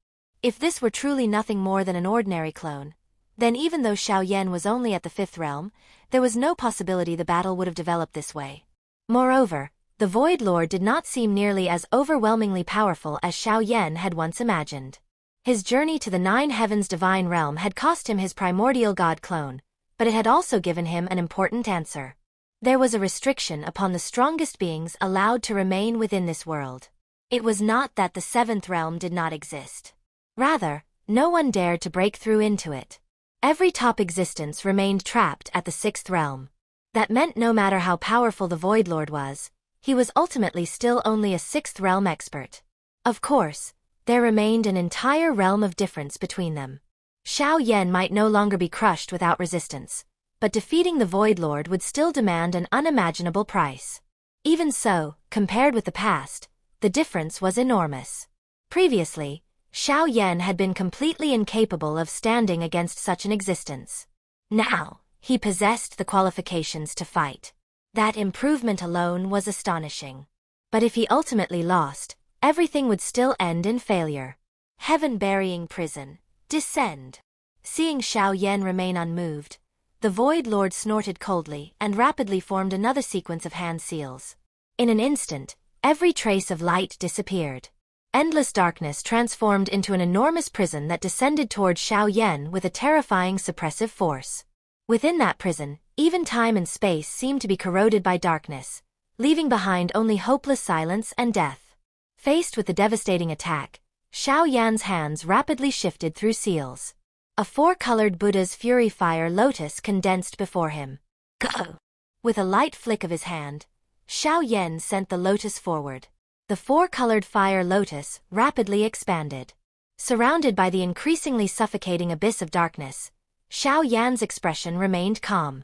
If this were truly nothing more than an ordinary clone, then even though Xiao Yan was only at the 5th realm, there was no possibility the battle would have developed this way. Moreover, the Void Lord did not seem nearly as overwhelmingly powerful as Xiao Yan had once imagined. His journey to the 9 Heavens divine realm had cost him his primordial god clone, but it had also given him an important answer. There was a restriction upon the strongest beings allowed to remain within this world. It was not that the 7th realm did not exist. Rather, no one dared to break through into it. Every top existence remained trapped at the 6th realm. That meant no matter how powerful the Void Lord was, he was ultimately still only a 6th realm expert. Of course, there remained an entire realm of difference between them. Xiao Yan might no longer be crushed without resistance, but defeating the Void Lord would still demand an unimaginable price. Even so, compared with the past, the difference was enormous. Previously, Xiao Yan had been completely incapable of standing against such an existence. Now, he possessed the qualifications to fight. That improvement alone was astonishing. But if he ultimately lost, everything would still end in failure. Heaven-burying prison. Descend. Seeing Xiao Yan remain unmoved, the Void Lord snorted coldly and rapidly formed another sequence of hand seals. In an instant, every trace of light disappeared. Endless darkness transformed into an enormous prison that descended toward Xiao Yan with a terrifying suppressive force. Within that prison, even time and space seemed to be corroded by darkness, leaving behind only hopeless silence and death. Faced with the devastating attack, Xiao Yan's hands rapidly shifted through seals. A 4-colored Buddha's Fury Fire Lotus condensed before him. Go! With a light flick of his hand, Xiao Yan sent the lotus forward. The 4-colored fire lotus rapidly expanded. Surrounded by the increasingly suffocating abyss of darkness, Xiao Yan's expression remained calm.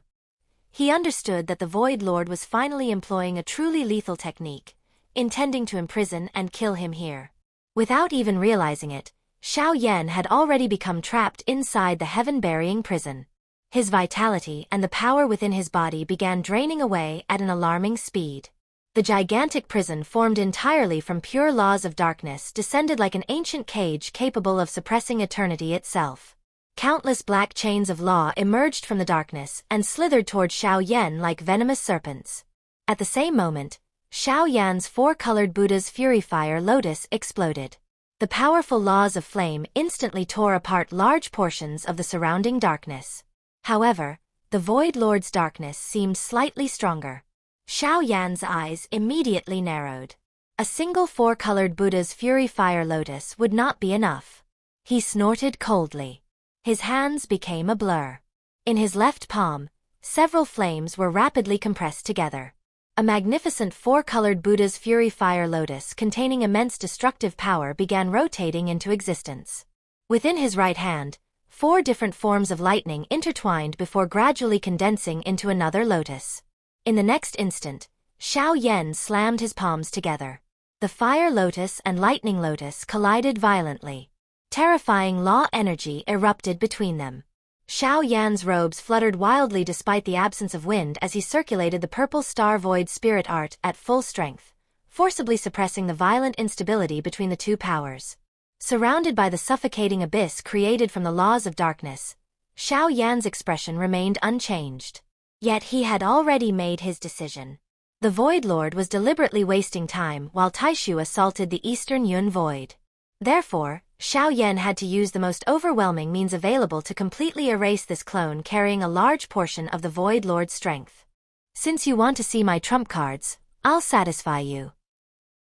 He understood that the Void Lord was finally employing a truly lethal technique, intending to imprison and kill him here. Without even realizing it, Xiao Yan had already become trapped inside the heaven-burying prison. His vitality and the power within his body began draining away at an alarming speed. The gigantic prison formed entirely from pure laws of darkness descended like an ancient cage capable of suppressing eternity itself. Countless black chains of law emerged from the darkness and slithered toward Xiao Yan like venomous serpents. At the same moment, Xiao Yan's 4-colored Buddha's Fury Fire Lotus exploded. The powerful laws of flame instantly tore apart large portions of the surrounding darkness. However, the Void Lord's darkness seemed slightly stronger. Xiao Yan's eyes immediately narrowed. A single 4-colored Buddha's Fury Fire Lotus would not be enough. He snorted coldly. His hands became a blur. In his left palm, several flames were rapidly compressed together. A magnificent four-colored Buddha's Fury Fire Lotus containing immense destructive power began rotating into existence. Within his right hand, 4 different forms of lightning intertwined before gradually condensing into another lotus. In the next instant, Xiao Yan slammed his palms together. The Fire Lotus and Lightning Lotus collided violently. Terrifying law energy erupted between them. Xiao Yan's robes fluttered wildly despite the absence of wind as he circulated the purple star void spirit art at full strength, forcibly suppressing the violent instability between the two powers. Surrounded by the suffocating abyss created from the laws of darkness, Xiao Yan's expression remained unchanged. Yet he had already made his decision. The Void Lord was deliberately wasting time while Taishu assaulted the Eastern Yun Void. Therefore, Xiao Yan had to use the most overwhelming means available to completely erase this clone carrying a large portion of the Void Lord's strength. Since you want to see my trump cards, I'll satisfy you.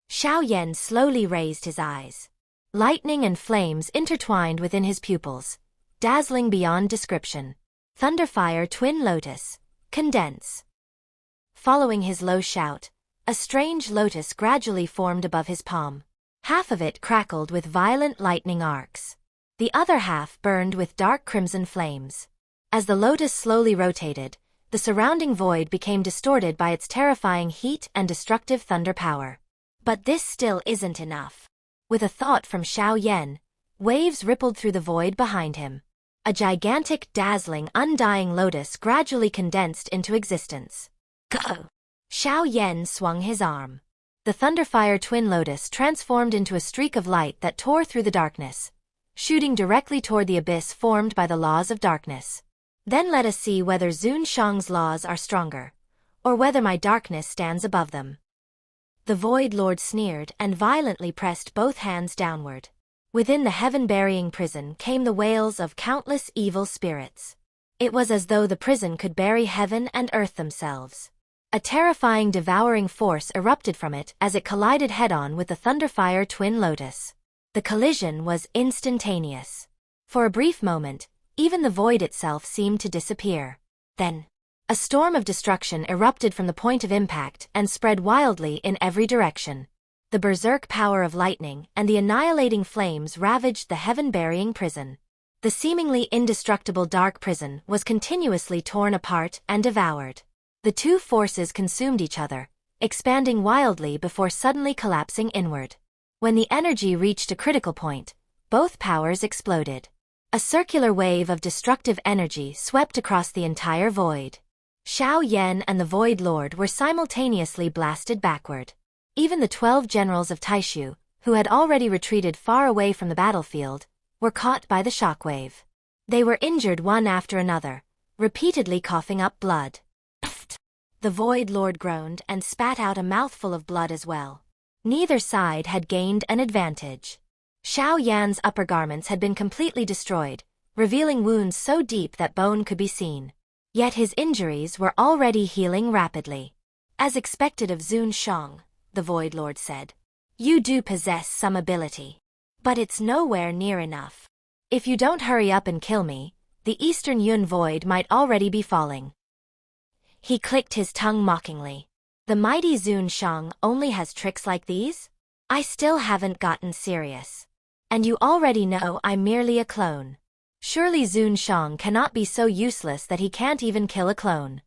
Xiao Yan slowly raised his eyes. Lightning and flames intertwined within his pupils, dazzling beyond description. Thunderfire Twin Lotus, condense. Following his low shout, a strange lotus gradually formed above his palm. Half of it crackled with violent lightning arcs. The other half burned with dark crimson flames. As the lotus slowly rotated, the surrounding void became distorted by its terrifying heat and destructive thunder power. But this still isn't enough. With a thought from Xiao Yan, waves rippled through the void behind him. A gigantic, dazzling, undying lotus gradually condensed into existence. Go! Xiao Yan swung his arm. The Thunderfire Twin Lotus transformed into a streak of light that tore through the darkness, shooting directly toward the abyss formed by the laws of darkness. Then let us see whether Zun Shang's laws are stronger, or whether my darkness stands above them. The Void Lord sneered and violently pressed both hands downward. Within the heaven-burying prison came the wails of countless evil spirits. It was as though the prison could bury heaven and earth themselves. A terrifying devouring force erupted from it as it collided head-on with the Thunderfire Twin Lotus. The collision was instantaneous. For a brief moment, even the void itself seemed to disappear. Then, a storm of destruction erupted from the point of impact and spread wildly in every direction. The berserk power of lightning and the annihilating flames ravaged the heaven-burying prison. The seemingly indestructible dark prison was continuously torn apart and devoured. The two forces consumed each other, expanding wildly before suddenly collapsing inward. When the energy reached a critical point, both powers exploded. A circular wave of destructive energy swept across the entire void. Xiao Yan and the Void Lord were simultaneously blasted backward. Even the 12 generals of Taishu, who had already retreated far away from the battlefield, were caught by the shockwave. They were injured one after another, repeatedly coughing up blood. The Void Lord groaned and spat out a mouthful of blood as well. Neither side had gained an advantage. Xiao Yan's upper garments had been completely destroyed, revealing wounds so deep that bone could be seen. Yet his injuries were already healing rapidly. As expected of Zun Shang, the Void Lord said, "You do possess some ability. But it's nowhere near enough. If you don't hurry up and kill me, the Eastern Yun Void might already be falling." He clicked his tongue mockingly. The mighty Zun Shang only has tricks like these? I still haven't gotten serious. And you already know I'm merely a clone. Surely Zun Shang cannot be so useless that he can't even kill a clone.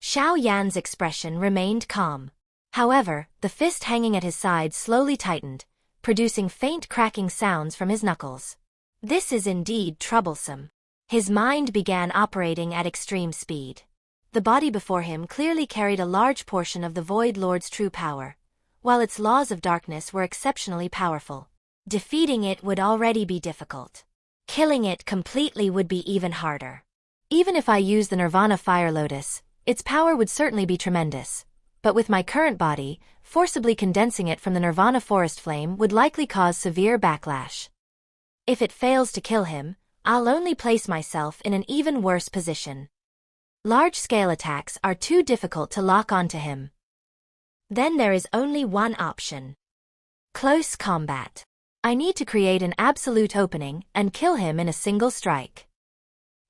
Xiao Yan's expression remained calm. However, the fist hanging at his side slowly tightened, producing faint cracking sounds from his knuckles. This is indeed troublesome. His mind began operating at extreme speed. The body before him clearly carried a large portion of the Void Lord's true power, while its laws of darkness were exceptionally powerful. Defeating it would already be difficult. Killing it completely would be even harder. Even if I use the Nirvana Fire Lotus, its power would certainly be tremendous. But with my current body, forcibly condensing it from the Nirvana Forest Flame would likely cause severe backlash. If it fails to kill him, I'll only place myself in an even worse position. Large-scale attacks are too difficult to lock onto him. Then there is only one option. Close combat. I need to create an absolute opening and kill him in a single strike.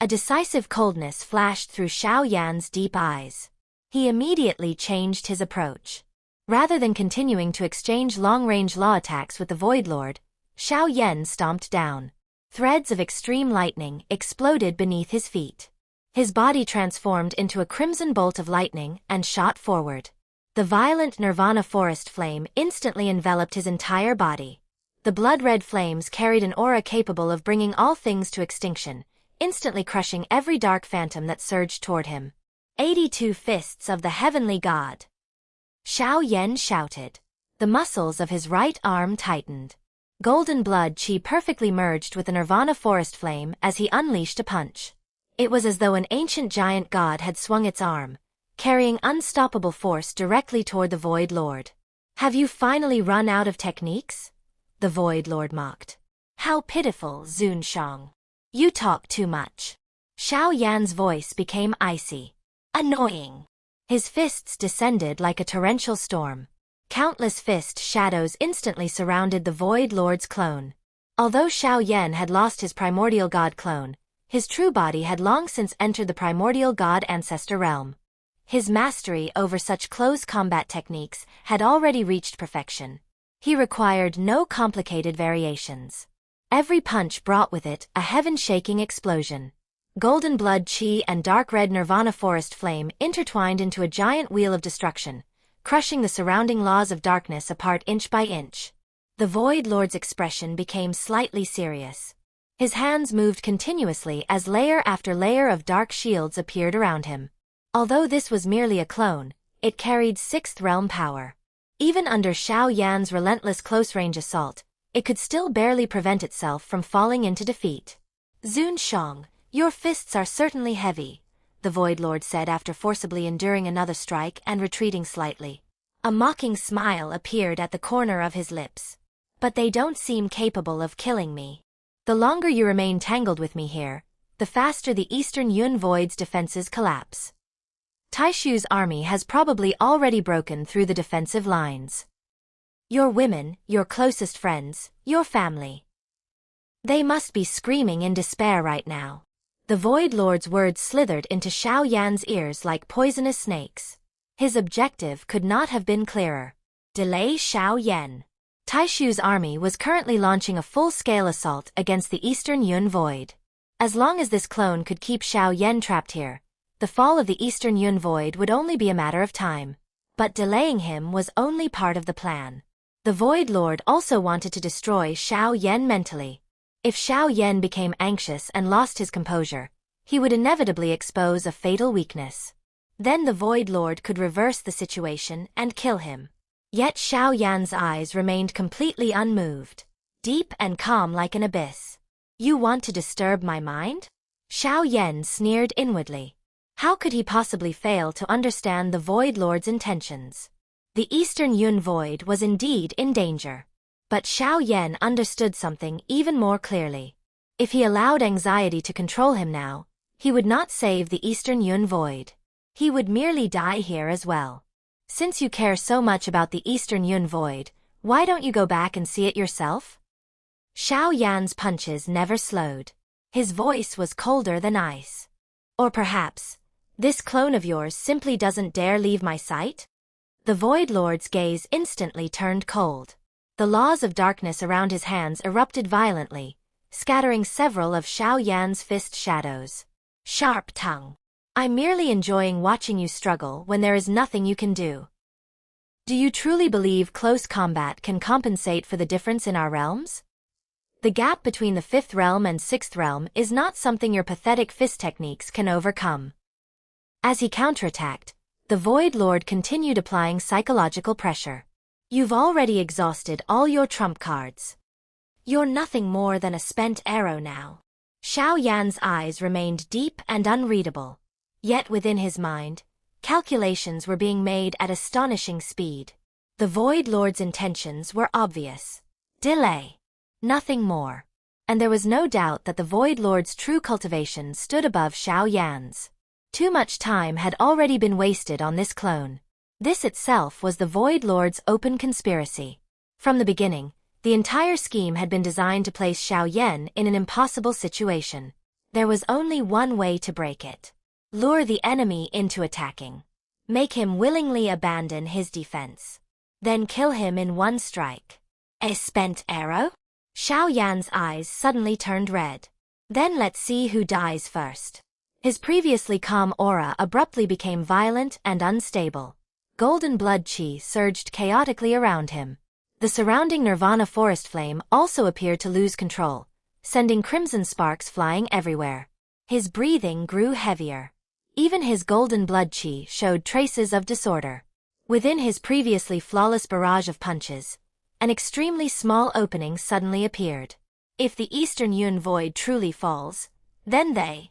A decisive coldness flashed through Xiao Yan's deep eyes. He immediately changed his approach. Rather than continuing to exchange long-range law attacks with the Void Lord, Xiao Yan stomped down. Threads of extreme lightning exploded beneath his feet. His body transformed into a crimson bolt of lightning and shot forward. The violent Nirvana forest flame instantly enveloped his entire body. The blood-red flames carried an aura capable of bringing all things to extinction, instantly crushing every dark phantom that surged toward him. 82 Fists of the Heavenly God. Xiao Yan shouted. The muscles of his right arm tightened. Golden blood chi perfectly merged with the Nirvana forest flame as he unleashed a punch. It was as though an ancient giant god had swung its arm, carrying unstoppable force directly toward the Void Lord. Have you finally run out of techniques? The Void Lord mocked. How pitiful, Zunshang. You talk too much. Xiao Yan's voice became icy. Annoying. His fists descended like a torrential storm. Countless fist shadows instantly surrounded the Void Lord's clone. Although Xiao Yan had lost his primordial god clone, his true body had long since entered the primordial god ancestor realm. His mastery over such close combat techniques had already reached perfection. He required no complicated variations. Every punch brought with it a heaven-shaking explosion. Golden blood chi and dark red Nirvana forest flame intertwined into a giant wheel of destruction, crushing the surrounding laws of darkness apart inch by inch. The Void Lord's expression became slightly serious. His hands moved continuously as layer after layer of dark shields appeared around him. Although this was merely a clone, it carried sixth realm power. Even under Xiao Yan's relentless close-range assault, it could still barely prevent itself from falling into defeat. Zunshang, your fists are certainly heavy, the Void Lord said after forcibly enduring another strike and retreating slightly. A mocking smile appeared at the corner of his lips. But they don't seem capable of killing me. The longer you remain tangled with me here, the faster the Eastern Yun Void's defenses collapse. Taishu's army has probably already broken through the defensive lines. Your women, your closest friends, your family. They must be screaming in despair right now. The Void Lord's words slithered into Xiao Yan's ears like poisonous snakes. His objective could not have been clearer. Delay Xiao Yan. Taishu's army was currently launching a full-scale assault against the Eastern Yun Void. As long as this clone could keep Xiao Yan trapped here, the fall of the Eastern Yun Void would only be a matter of time. But delaying him was only part of the plan. The Void Lord also wanted to destroy Xiao Yan mentally. If Xiao Yan became anxious and lost his composure, he would inevitably expose a fatal weakness. Then the Void Lord could reverse the situation and kill him. Yet Xiao Yan's eyes remained completely unmoved, deep and calm like an abyss. You want to disturb my mind? Xiao Yan sneered inwardly. How could he possibly fail to understand the Void Lord's intentions? The Eastern Yun Void was indeed in danger. But Xiao Yan understood something even more clearly. If he allowed anxiety to control him now, he would not save the Eastern Yun Void. He would merely die here as well. Since you care so much about the Eastern Yun Void, why don't you go back and see it yourself? Xiao Yan's punches never slowed. His voice was colder than ice. Or perhaps, this clone of yours simply doesn't dare leave my sight? The Void Lord's gaze instantly turned cold. The laws of darkness around his hands erupted violently, scattering several of Xiao Yan's fist shadows. Sharp tongue. I'm merely enjoying watching you struggle when there is nothing you can do. Do you truly believe close combat can compensate for the difference in our realms? The gap between the 5th realm and 6th realm is not something your pathetic fist techniques can overcome. As he counterattacked, the Void Lord continued applying psychological pressure. You've already exhausted all your trump cards. You're nothing more than a spent arrow now. Xiao Yan's eyes remained deep and unreadable. Yet within his mind, calculations were being made at astonishing speed. The Void Lord's intentions were obvious. Delay. Nothing more. And there was no doubt that the Void Lord's true cultivation stood above Xiao Yan's. Too much time had already been wasted on this clone. This itself was the Void Lord's open conspiracy. From the beginning, The entire scheme had been designed to place Xiao Yan in an impossible situation. There was only one way to break it. Lure the enemy into attacking. Make him willingly abandon his defense. Then kill him in one strike. A spent arrow? Xiao Yan's eyes suddenly turned red. Then let's see who dies first. His previously calm aura abruptly became violent and unstable. Golden blood qi surged chaotically around him. The surrounding Nirvana forest flame also appeared to lose control, sending crimson sparks flying everywhere. His breathing grew heavier. Even his golden blood qi showed traces of disorder. Within his previously flawless barrage of punches, an extremely small opening suddenly appeared. If the Eastern Yun Void truly falls, then they...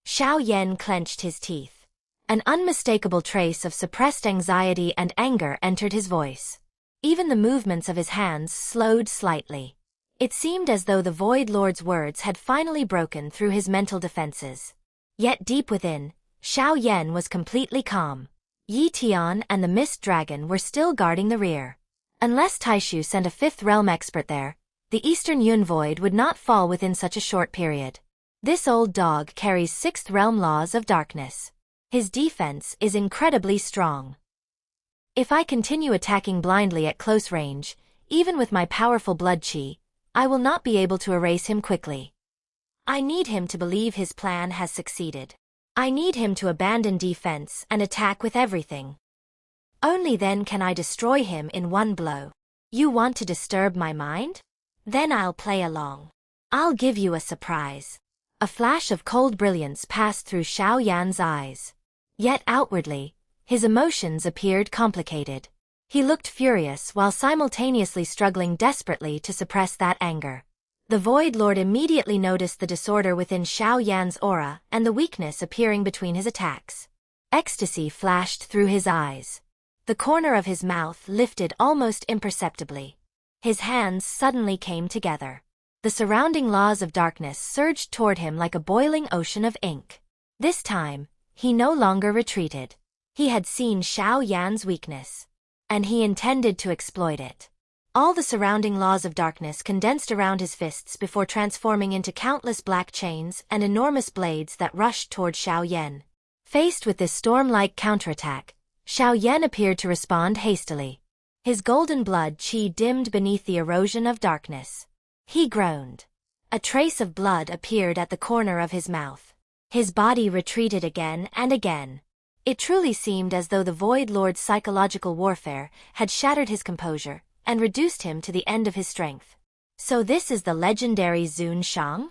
Xiao Yan clenched his teeth. An unmistakable trace of suppressed anxiety and anger entered his voice. Even the movements of his hands slowed slightly. It seemed as though the Void Lord's words had finally broken through his mental defenses. Yet deep within, Xiao Yan was completely calm. Yi Tian and the Mist Dragon were still guarding the rear. Unless Taishu sent a fifth realm expert there, the Eastern Yun Void would not fall within such a short period. This old dog carries sixth realm laws of darkness. His defense is incredibly strong. If I continue attacking blindly at close range, even with my powerful blood qi, I will not be able to erase him quickly. I need him to believe his plan has succeeded. I need him to abandon defense and attack with everything. Only then can I destroy him in one blow. You want to disturb my mind? Then I'll play along. I'll give you a surprise. A flash of cold brilliance passed through Xiao Yan's eyes. Yet outwardly, his emotions appeared complicated. He looked furious while simultaneously struggling desperately to suppress that anger. The Void Lord immediately noticed the disorder within Xiao Yan's aura and the weakness appearing between his attacks. Ecstasy flashed through his eyes. The corner of his mouth lifted almost imperceptibly. His hands suddenly came together. The surrounding laws of darkness surged toward him like a boiling ocean of ink. This time, he no longer retreated. He had seen Xiao Yan's weakness, and he intended to exploit it. All the surrounding laws of darkness condensed around his fists before transforming into countless black chains and enormous blades that rushed toward Xiao Yan. Faced with this storm-like counterattack, Xiao Yan appeared to respond hastily. His golden blood qi dimmed beneath the erosion of darkness. He groaned. A trace of blood appeared at the corner of his mouth. His body retreated again and again. It truly seemed as though the Void Lord's psychological warfare had shattered his composure and reduced him to the end of his strength. So this is the legendary Zun Shang?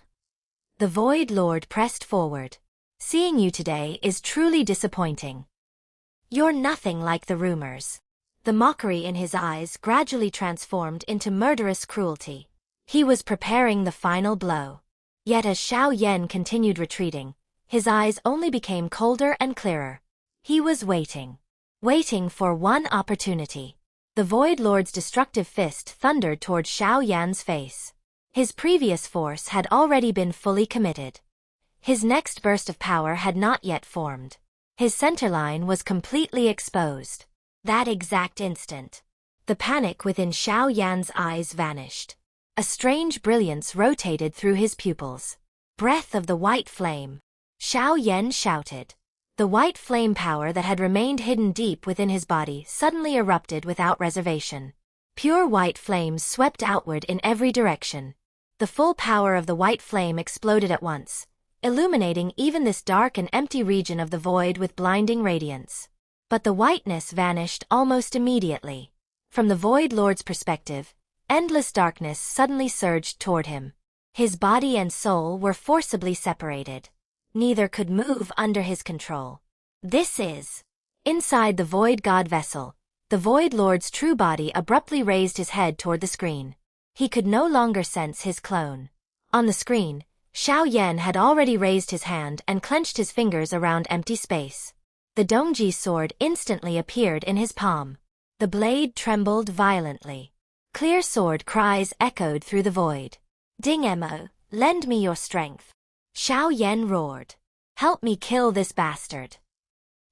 The Void Lord pressed forward. Seeing you today is truly disappointing. You're nothing like the rumors. The mockery in his eyes gradually transformed into murderous cruelty. He was preparing the final blow. Yet as Xiao Yan continued retreating, his eyes only became colder and clearer. He was waiting for one opportunity. The Void Lord's destructive fist thundered toward Xiao Yan's face. His previous force had already been fully committed. His next burst of power had not yet formed. His centerline was completely exposed. That exact instant, the panic within Xiao Yan's eyes vanished. A strange brilliance rotated through his pupils. Breath of the white flame. Xiao Yan shouted. The white flame power that had remained hidden deep within his body suddenly erupted without reservation. Pure white flames swept outward in every direction. The full power of the white flame exploded at once, illuminating even this dark and empty region of the void with blinding radiance. But the whiteness vanished almost immediately. From the Void Lord's perspective, endless darkness suddenly surged toward him. His body and soul were forcibly separated. Neither could move under his control. This is... Inside the Void God vessel, the Void Lord's true body abruptly raised his head toward the screen. He could no longer sense his clone. On the screen, Xiao Yan had already raised his hand and clenched his fingers around empty space. The Donghe sword instantly appeared in his palm. The blade trembled violently. Clear sword cries echoed through the void. Ding Emo, lend me your strength. Xiao Yan roared. Help me kill this bastard.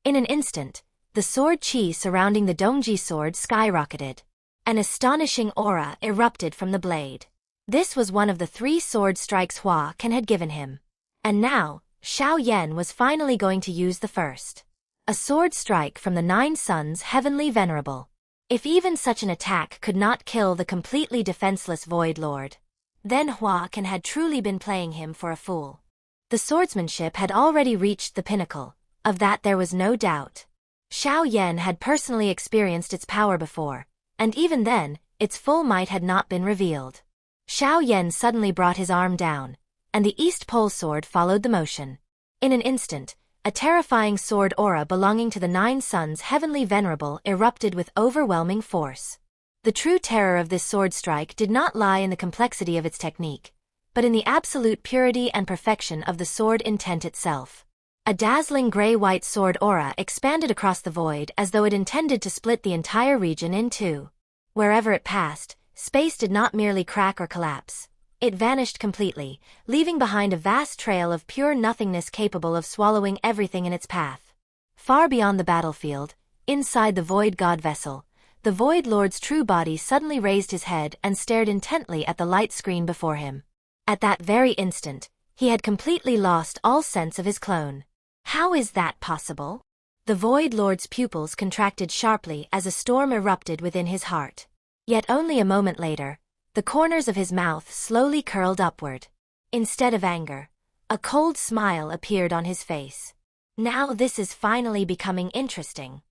In an instant, the sword qi surrounding the Donghe sword skyrocketed. An astonishing aura erupted from the blade. This was one of the 3 sword strikes Hua Kan had given him. And now, Xiao Yan was finally going to use the first. A sword strike from the 9 Suns Heavenly Venerable. If even such an attack could not kill the completely defenseless Void Lord, then Hua Kan had truly been playing him for a fool. The swordsmanship had already reached the pinnacle, of that there was no doubt. Xiao Yan had personally experienced its power before, and even then, its full might had not been revealed. Xiao Yan suddenly brought his arm down, and the East Pole sword followed the motion. In an instant, a terrifying sword aura belonging to the 9 Suns Heavenly Venerable erupted with overwhelming force. The true terror of this sword strike did not lie in the complexity of its technique, but in the absolute purity and perfection of the sword intent itself. A dazzling gray-white sword aura expanded across the void as though it intended to split the entire region in 2. Wherever it passed, space did not merely crack or collapse. It vanished completely, leaving behind a vast trail of pure nothingness capable of swallowing everything in its path. Far beyond the battlefield, inside the Void God vessel, the Void Lord's true body suddenly raised his head and stared intently at the light screen before him. At that very instant, he had completely lost all sense of his clone. How is that possible? The Void Lord's pupils contracted sharply as a storm erupted within his heart. Yet only a moment later, the corners of his mouth slowly curled upward. Instead of anger, a cold smile appeared on his face. Now this is finally becoming interesting.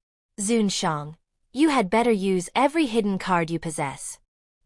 Zunshang, you had better use every hidden card you possess.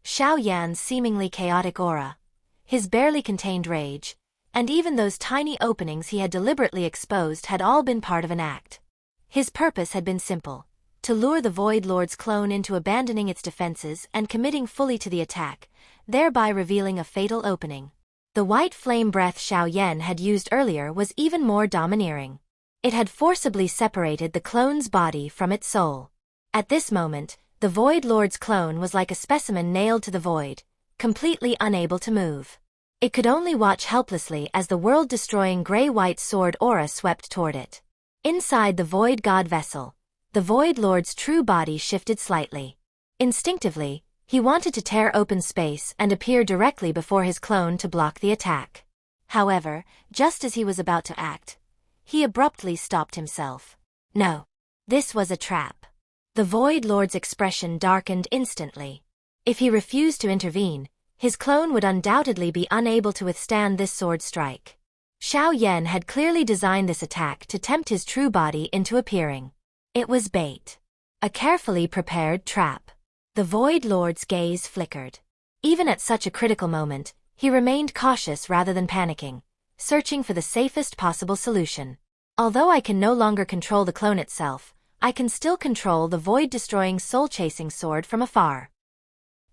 Xiao Yan's seemingly chaotic aura, his barely contained rage, and even those tiny openings he had deliberately exposed had all been part of an act. His purpose had been simple: to lure the Void Lord's clone into abandoning its defenses and committing fully to the attack, thereby revealing a fatal opening. The white flame breath Xiao Yan had used earlier was even more domineering. It had forcibly separated the clone's body from its soul. At this moment, the Void Lord's clone was like a specimen nailed to the void, completely unable to move. It could only watch helplessly as the world-destroying gray-white sword aura swept toward it. Inside the Void God vessel, the Void Lord's true body shifted slightly. Instinctively, he wanted to tear open space and appear directly before his clone to block the attack. However, just as he was about to act, he abruptly stopped himself. No. This was a trap. The Void Lord's expression darkened instantly. If he refused to intervene, his clone would undoubtedly be unable to withstand this sword strike. Xiao Yan had clearly designed this attack to tempt his true body into appearing. It was bait. A carefully prepared trap. The Void Lord's gaze flickered. Even at such a critical moment, he remained cautious rather than panicking, searching for the safest possible solution. Although I can no longer control the clone itself, I can still control the void-destroying soul-chasing sword from afar.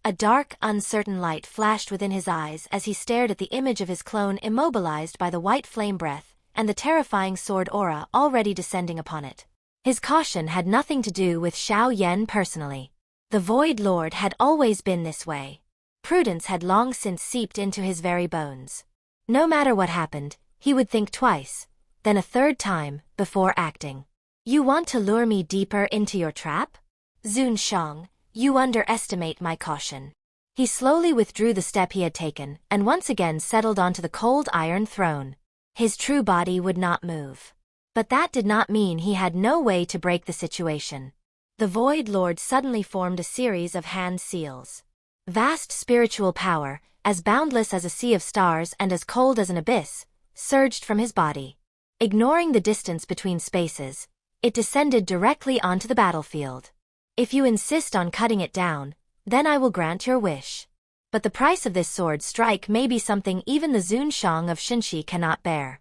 A dark, uncertain light flashed within his eyes as he stared at the image of his clone immobilized by the white flame breath and the terrifying sword aura already descending upon it. His caution had nothing to do with Xiao Yan personally. The Void Lord had always been this way. Prudence had long since seeped into his very bones. No matter what happened, he would think twice, then a third time, before acting. You want to lure me deeper into your trap? Zunshang, you underestimate my caution. He slowly withdrew the step he had taken and once again settled onto the cold iron throne. His true body would not move. But that did not mean he had no way to break the situation. The Void Lord suddenly formed a series of hand seals. Vast spiritual power, as boundless as a sea of stars and as cold as an abyss, surged from his body. Ignoring the distance between spaces, it descended directly onto the battlefield. If you insist on cutting it down, then I will grant your wish. But the price of this sword strike may be something even the Zunshang of Shinshi cannot bear.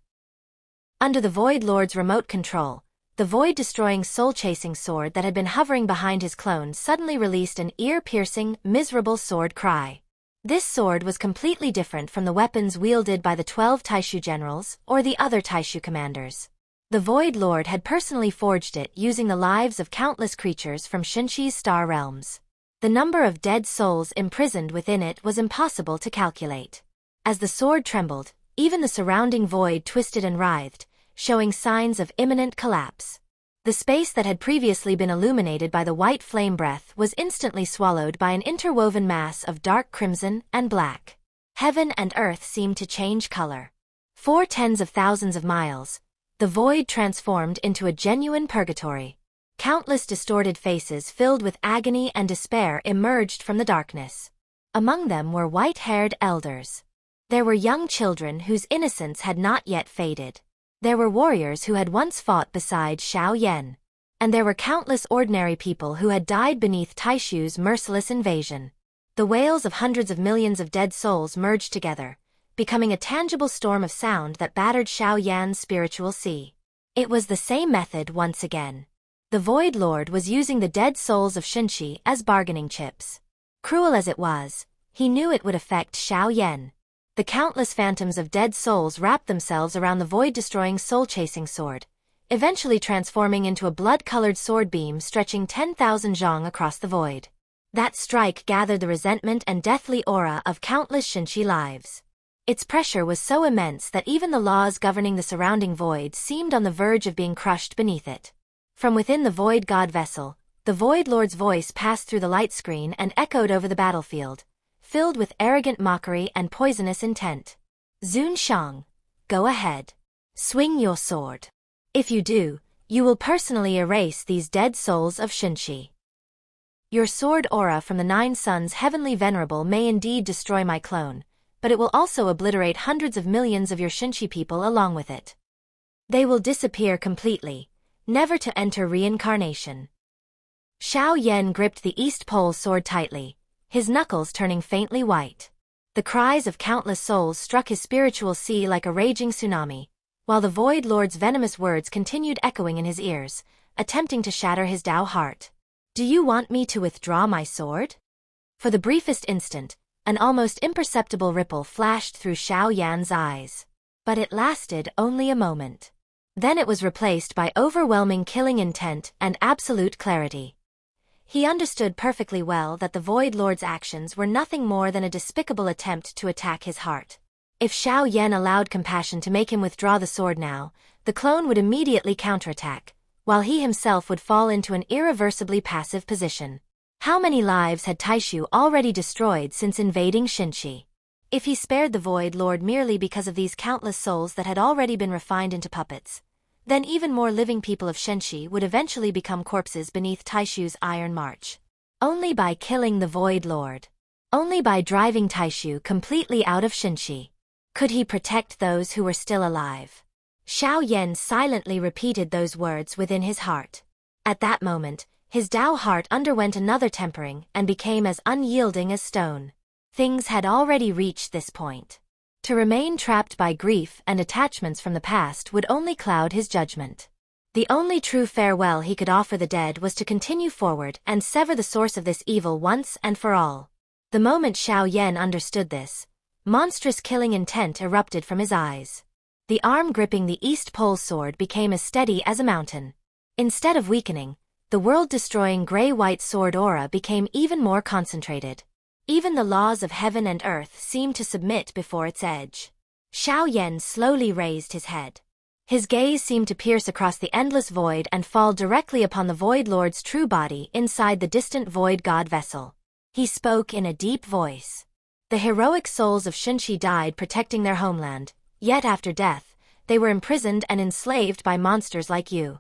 Under the Void Lord's remote control, the void-destroying soul-chasing sword that had been hovering behind his clone suddenly released an ear-piercing, miserable sword cry. This sword was completely different from the weapons wielded by the 12 Taishu generals or the other Taishu commanders. The Void Lord had personally forged it using the lives of countless creatures from Shinshi's star realms. The number of dead souls imprisoned within it was impossible to calculate. As the sword trembled, even the surrounding void twisted and writhed, showing signs of imminent collapse. The space that had previously been illuminated by the white flame breath was instantly swallowed by an interwoven mass of dark crimson and black. Heaven and earth seemed to change color. For tens of thousands of miles, the void transformed into a genuine purgatory. Countless distorted faces filled with agony and despair emerged from the darkness. Among them were white-haired elders. There were young children whose innocence had not yet faded. There were warriors who had once fought beside Xiao Yan. And there were countless ordinary people who had died beneath Taishu's merciless invasion. The wails of hundreds of millions of dead souls merged together, becoming a tangible storm of sound that battered Xiao Yan's spiritual sea. It was the same method once again. The Void Lord was using the dead souls of Xinshi as bargaining chips. Cruel as it was, he knew it would affect Xiao Yan. The countless phantoms of dead souls wrapped themselves around the void-destroying soul-chasing sword, eventually transforming into a blood-colored sword beam stretching 10,000 zhang across the void. That strike gathered the resentment and deathly aura of countless Xinshi lives. Its pressure was so immense that even the laws governing the surrounding void seemed on the verge of being crushed beneath it. From within the Void God vessel, the Void Lord's voice passed through the light screen and echoed over the battlefield, filled with arrogant mockery and poisonous intent. Zun Shang, go ahead. Swing your sword. If you do, you will personally erase these dead souls of Xinshi. Your sword aura from the Nine Suns Heavenly Venerable may indeed destroy my clone, but it will also obliterate hundreds of millions of your Xinshi people along with it. They will disappear completely, never to enter reincarnation. Xiao Yan gripped the East Pole sword tightly, his knuckles turning faintly white. The cries of countless souls struck his spiritual sea like a raging tsunami, while the Void Lord's venomous words continued echoing in his ears, attempting to shatter his Tao heart. Do you want me to withdraw my sword? For the briefest instant, an almost imperceptible ripple flashed through Xiao Yan's eyes. But it lasted only a moment. Then it was replaced by overwhelming killing intent and absolute clarity. He understood perfectly well that the Void Lord's actions were nothing more than a despicable attempt to attack his heart. If Xiao Yan allowed compassion to make him withdraw the sword now, the clone would immediately counterattack, while he himself would fall into an irreversibly passive position. How many lives had Taishu already destroyed since invading Xinshi? If he spared the Void Lord merely because of these countless souls that had already been refined into puppets, then even more living people of Xinshi would eventually become corpses beneath Taishu's iron march. Only by killing the Void Lord, only by driving Taishu completely out of Xinshi, could he protect those who were still alive. Xiao Yan silently repeated those words within his heart. At that moment, his Tao heart underwent another tempering and became as unyielding as stone. Things had already reached this point. To remain trapped by grief and attachments from the past would only cloud his judgment. The only true farewell he could offer the dead was to continue forward and sever the source of this evil once and for all. The moment Xiao Yan understood this, monstrous killing intent erupted from his eyes. The arm gripping the East Pole sword became as steady as a mountain. Instead of weakening, the world-destroying gray-white sword aura became even more concentrated. Even the laws of heaven and earth seemed to submit before its edge. Xiao Yan slowly raised his head. His gaze seemed to pierce across the endless void and fall directly upon the Void Lord's true body inside the distant Void God vessel. He spoke in a deep voice. The heroic souls of Xinshi died protecting their homeland, yet after death, they were imprisoned and enslaved by monsters like you.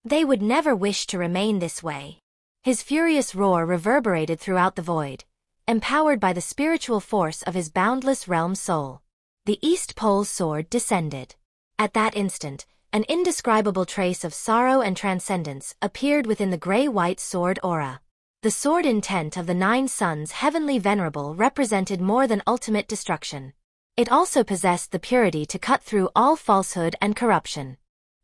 They would never wish to remain this way. His furious roar reverberated throughout the void, empowered by the spiritual force of his boundless realm soul. The East Pole sword descended. At that instant, an indescribable trace of sorrow and transcendence appeared within the gray-white sword aura. The sword intent of the Nine Suns Heavenly Venerable represented more than ultimate destruction. It also possessed the purity to cut through all falsehood and corruption.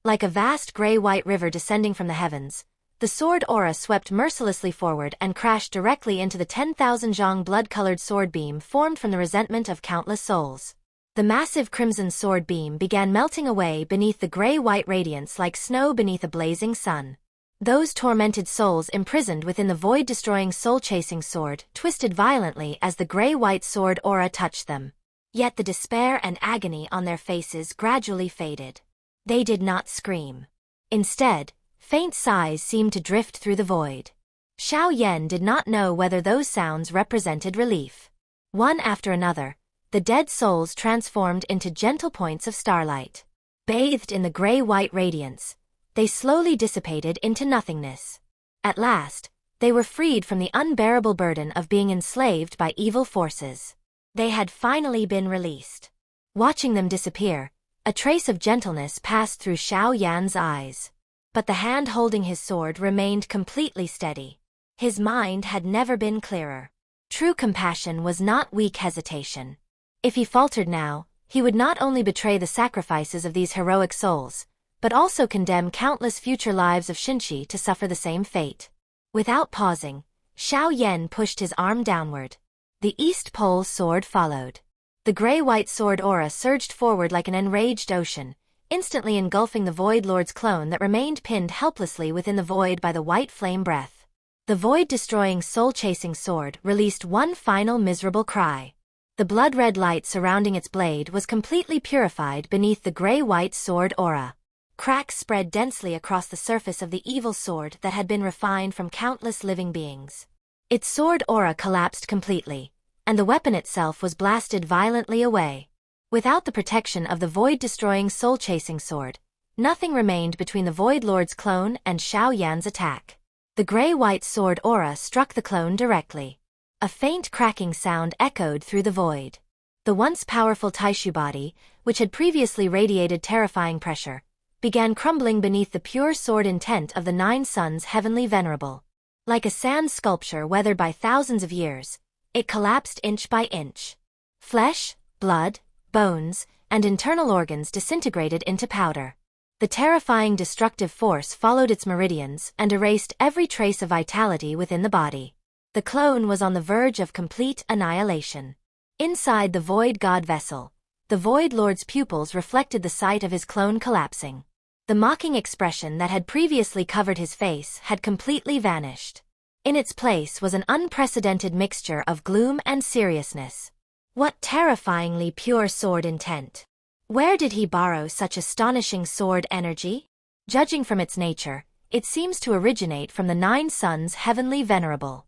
Like a vast gray-white river descending from the heavens, the sword aura swept mercilessly forward and crashed directly into the 10,000 zhang blood-colored sword beam formed from the resentment of countless souls. The massive crimson sword beam began melting away beneath the gray-white radiance like snow beneath a blazing sun. Those tormented souls imprisoned within the void-destroying soul-chasing sword twisted violently as the gray-white sword aura touched them. Yet the despair and agony on their faces gradually faded. They did not scream. Instead, Faint sighs seemed to drift through the void. Xiao Yan did not know whether those sounds represented relief. One after another, the dead souls transformed into gentle points of starlight. Bathed in the gray-white radiance, they slowly dissipated into nothingness. At last, they were freed from the unbearable burden of being enslaved by evil forces. They had finally been released. Watching them disappear, a trace of gentleness passed through Xiao Yan's eyes. But the hand holding his sword remained completely steady. His mind had never been clearer. True compassion was not weak hesitation. If he faltered now, he would not only betray the sacrifices of these heroic souls, but also condemn countless future lives of Xinshi to suffer the same fate. Without pausing, Xiao Yan pushed his arm downward. The East Pole sword followed. The gray-white sword aura surged forward like an enraged ocean, instantly engulfing the Void Lord's clone that remained pinned helplessly within the void by the white flame breath. The void-destroying soul-chasing sword released one final miserable cry. The blood-red light surrounding its blade was completely purified beneath the gray-white sword aura. Cracks spread densely across the surface of the evil sword that had been refined from countless living beings. Its sword aura collapsed completely, and the weapon itself was blasted violently away. Without the protection of the void-destroying soul-chasing sword, nothing remained between the Void Lord's clone and Xiao Yan's attack. The gray-white sword aura struck the clone directly. A faint cracking sound echoed through the void. The once powerful Taishu body, which had previously radiated terrifying pressure, began crumbling beneath the pure sword intent of the Nine Suns' heavenly venerable. Like a sand sculpture weathered by thousands of years, it collapsed inch by inch. Flesh, blood, bones, and internal organs disintegrated into powder. The terrifying destructive force followed its meridians and erased every trace of vitality within the body. The clone was on the verge of complete annihilation. Inside the Void God vessel, the Void Lord's pupils reflected the sight of his clone collapsing. The mocking expression that had previously covered his face had completely vanished. In its place was an unprecedented mixture of gloom and seriousness. What terrifyingly pure sword intent! Where did he borrow such astonishing sword energy? Judging from its nature, it seems to originate from the Nine Suns' heavenly venerable.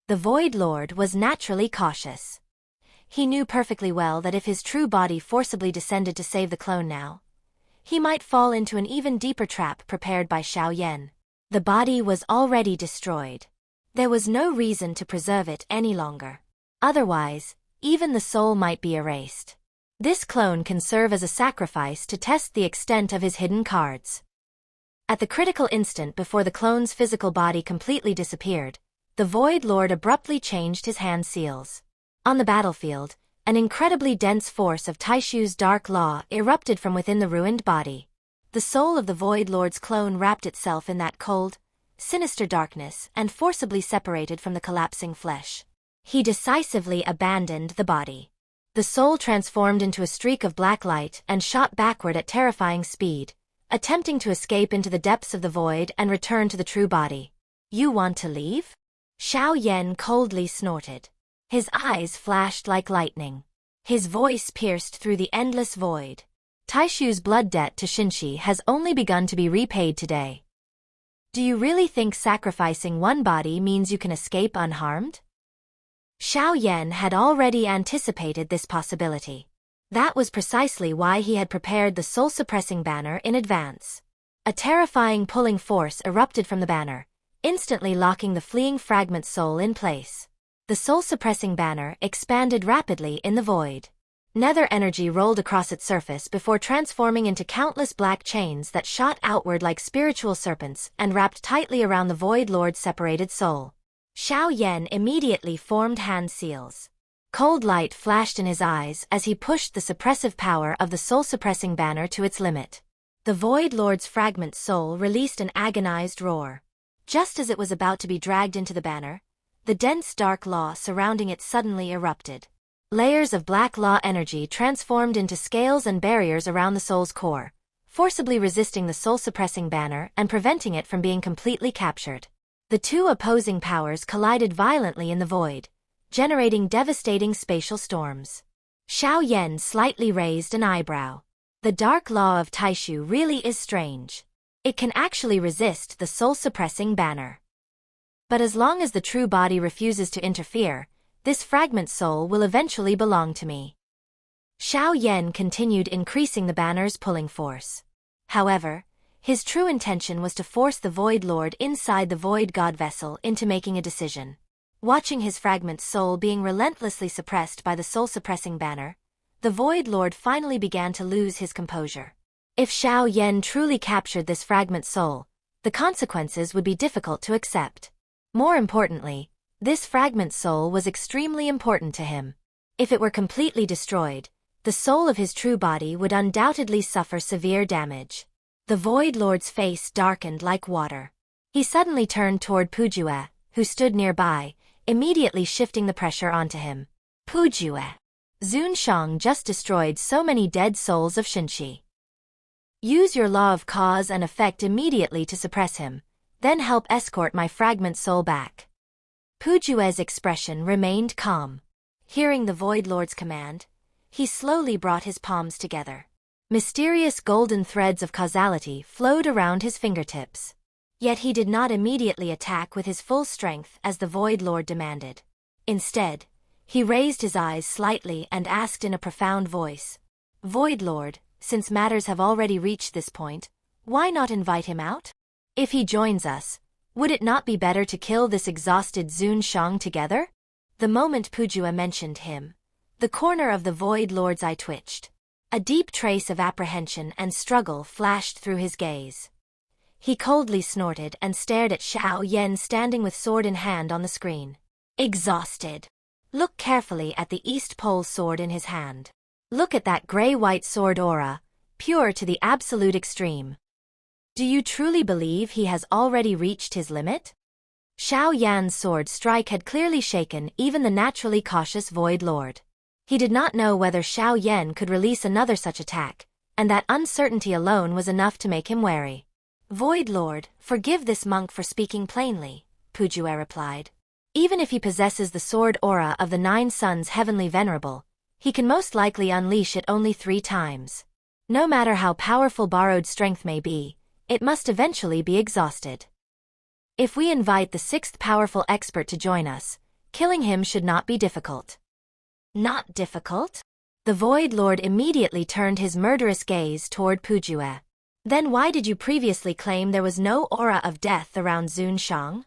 The Void Lord was naturally cautious. He knew perfectly well that if his true body forcibly descended to save the clone now, he might fall into an even deeper trap prepared by Xiao Yan. The body was already destroyed. There was no reason to preserve it any longer. Otherwise, even the soul might be erased. This clone can serve as a sacrifice to test the extent of his hidden cards. At the critical instant before the clone's physical body completely disappeared, the Void Lord abruptly changed his hand seals. On the battlefield, an incredibly dense force of Taishu's dark law erupted from within the ruined body. The soul of the Void Lord's clone wrapped itself in that cold, sinister darkness and forcibly separated from the collapsing flesh. He decisively abandoned the body. The soul transformed into a streak of black light and shot backward at terrifying speed, attempting to escape into the depths of the void and return to the true body. "You want to leave?" Xiao Yan coldly snorted. His eyes flashed like lightning. His voice pierced through the endless void. Taishu's blood debt to Xinshi has only begun to be repaid today. Do you really think sacrificing one body means you can escape unharmed? Xiao Yan had already anticipated this possibility. That was precisely why he had prepared the soul-suppressing banner in advance. A terrifying pulling force erupted from the banner, instantly locking the fleeing fragment soul in place. The soul-suppressing banner expanded rapidly in the void. Nether energy rolled across its surface before transforming into countless black chains that shot outward like spiritual serpents and wrapped tightly around the Void Lord's separated soul. Xiao Yan immediately formed hand seals. Cold light flashed in his eyes as he pushed the suppressive power of the soul-suppressing banner to its limit. The Void Lord's fragment soul released an agonized roar. Just as it was about to be dragged into the banner, the dense dark law surrounding it suddenly erupted. Layers of black law energy transformed into scales and barriers around the soul's core, forcibly resisting the soul-suppressing banner and preventing it from being completely captured. The two opposing powers collided violently in the void, generating devastating spatial storms. Xiao Yan slightly raised an eyebrow. The dark law of Taishu really is strange. It can actually resist the soul-suppressing banner. But as long as the true body refuses to interfere, this fragment soul will eventually belong to me. Xiao Yan continued increasing the banner's pulling force. However, his true intention was to force the Void Lord inside the Void God vessel into making a decision. Watching his fragment soul being relentlessly suppressed by the soul-suppressing banner, the Void Lord finally began to lose his composure. If Xiao Yan truly captured this fragment soul, the consequences would be difficult to accept. More importantly, this fragment soul was extremely important to him. If it were completely destroyed, the soul of his true body would undoubtedly suffer severe damage. The Void Lord's face darkened like water. He suddenly turned toward Pujue, who stood nearby, immediately shifting the pressure onto him. Pujue. Zun Shang just destroyed so many dead souls of Xinshi. Use your law of cause and effect immediately to suppress him, then help escort my fragment soul back. Pujue's expression remained calm. Hearing the Void Lord's command, he slowly brought his palms together. Mysterious golden threads of causality flowed around his fingertips. Yet he did not immediately attack with his full strength as the Void Lord demanded. Instead, he raised his eyes slightly and asked in a profound voice, "Void Lord, since matters have already reached this point, why not invite him out? If he joins us, would it not be better to kill this exhausted Zun Shang together?" The moment Pujue mentioned him, the corner of the Void Lord's eye twitched. A deep trace of apprehension and struggle flashed through his gaze. He coldly snorted and stared at Xiao Yan standing with sword in hand on the screen. Exhausted. Look carefully at the East Pole sword in his hand. Look at that gray-white sword aura, pure to the absolute extreme. Do you truly believe he has already reached his limit? Xiao Yan's sword strike had clearly shaken even the naturally cautious Void Lord. He did not know whether Xiao Yan could release another such attack, and that uncertainty alone was enough to make him wary. Void Lord, forgive this monk for speaking plainly, Pujue replied. Even if he possesses the sword aura of the 9 Suns Heavenly Venerable, he can most likely unleash it only 3 times. No matter how powerful borrowed strength may be, it must eventually be exhausted. If we invite the 6th powerful expert to join us, killing him should not be difficult. Not difficult? The Void Lord immediately turned his murderous gaze toward Pujue. Then why did you previously claim there was no aura of death around Zun Shang?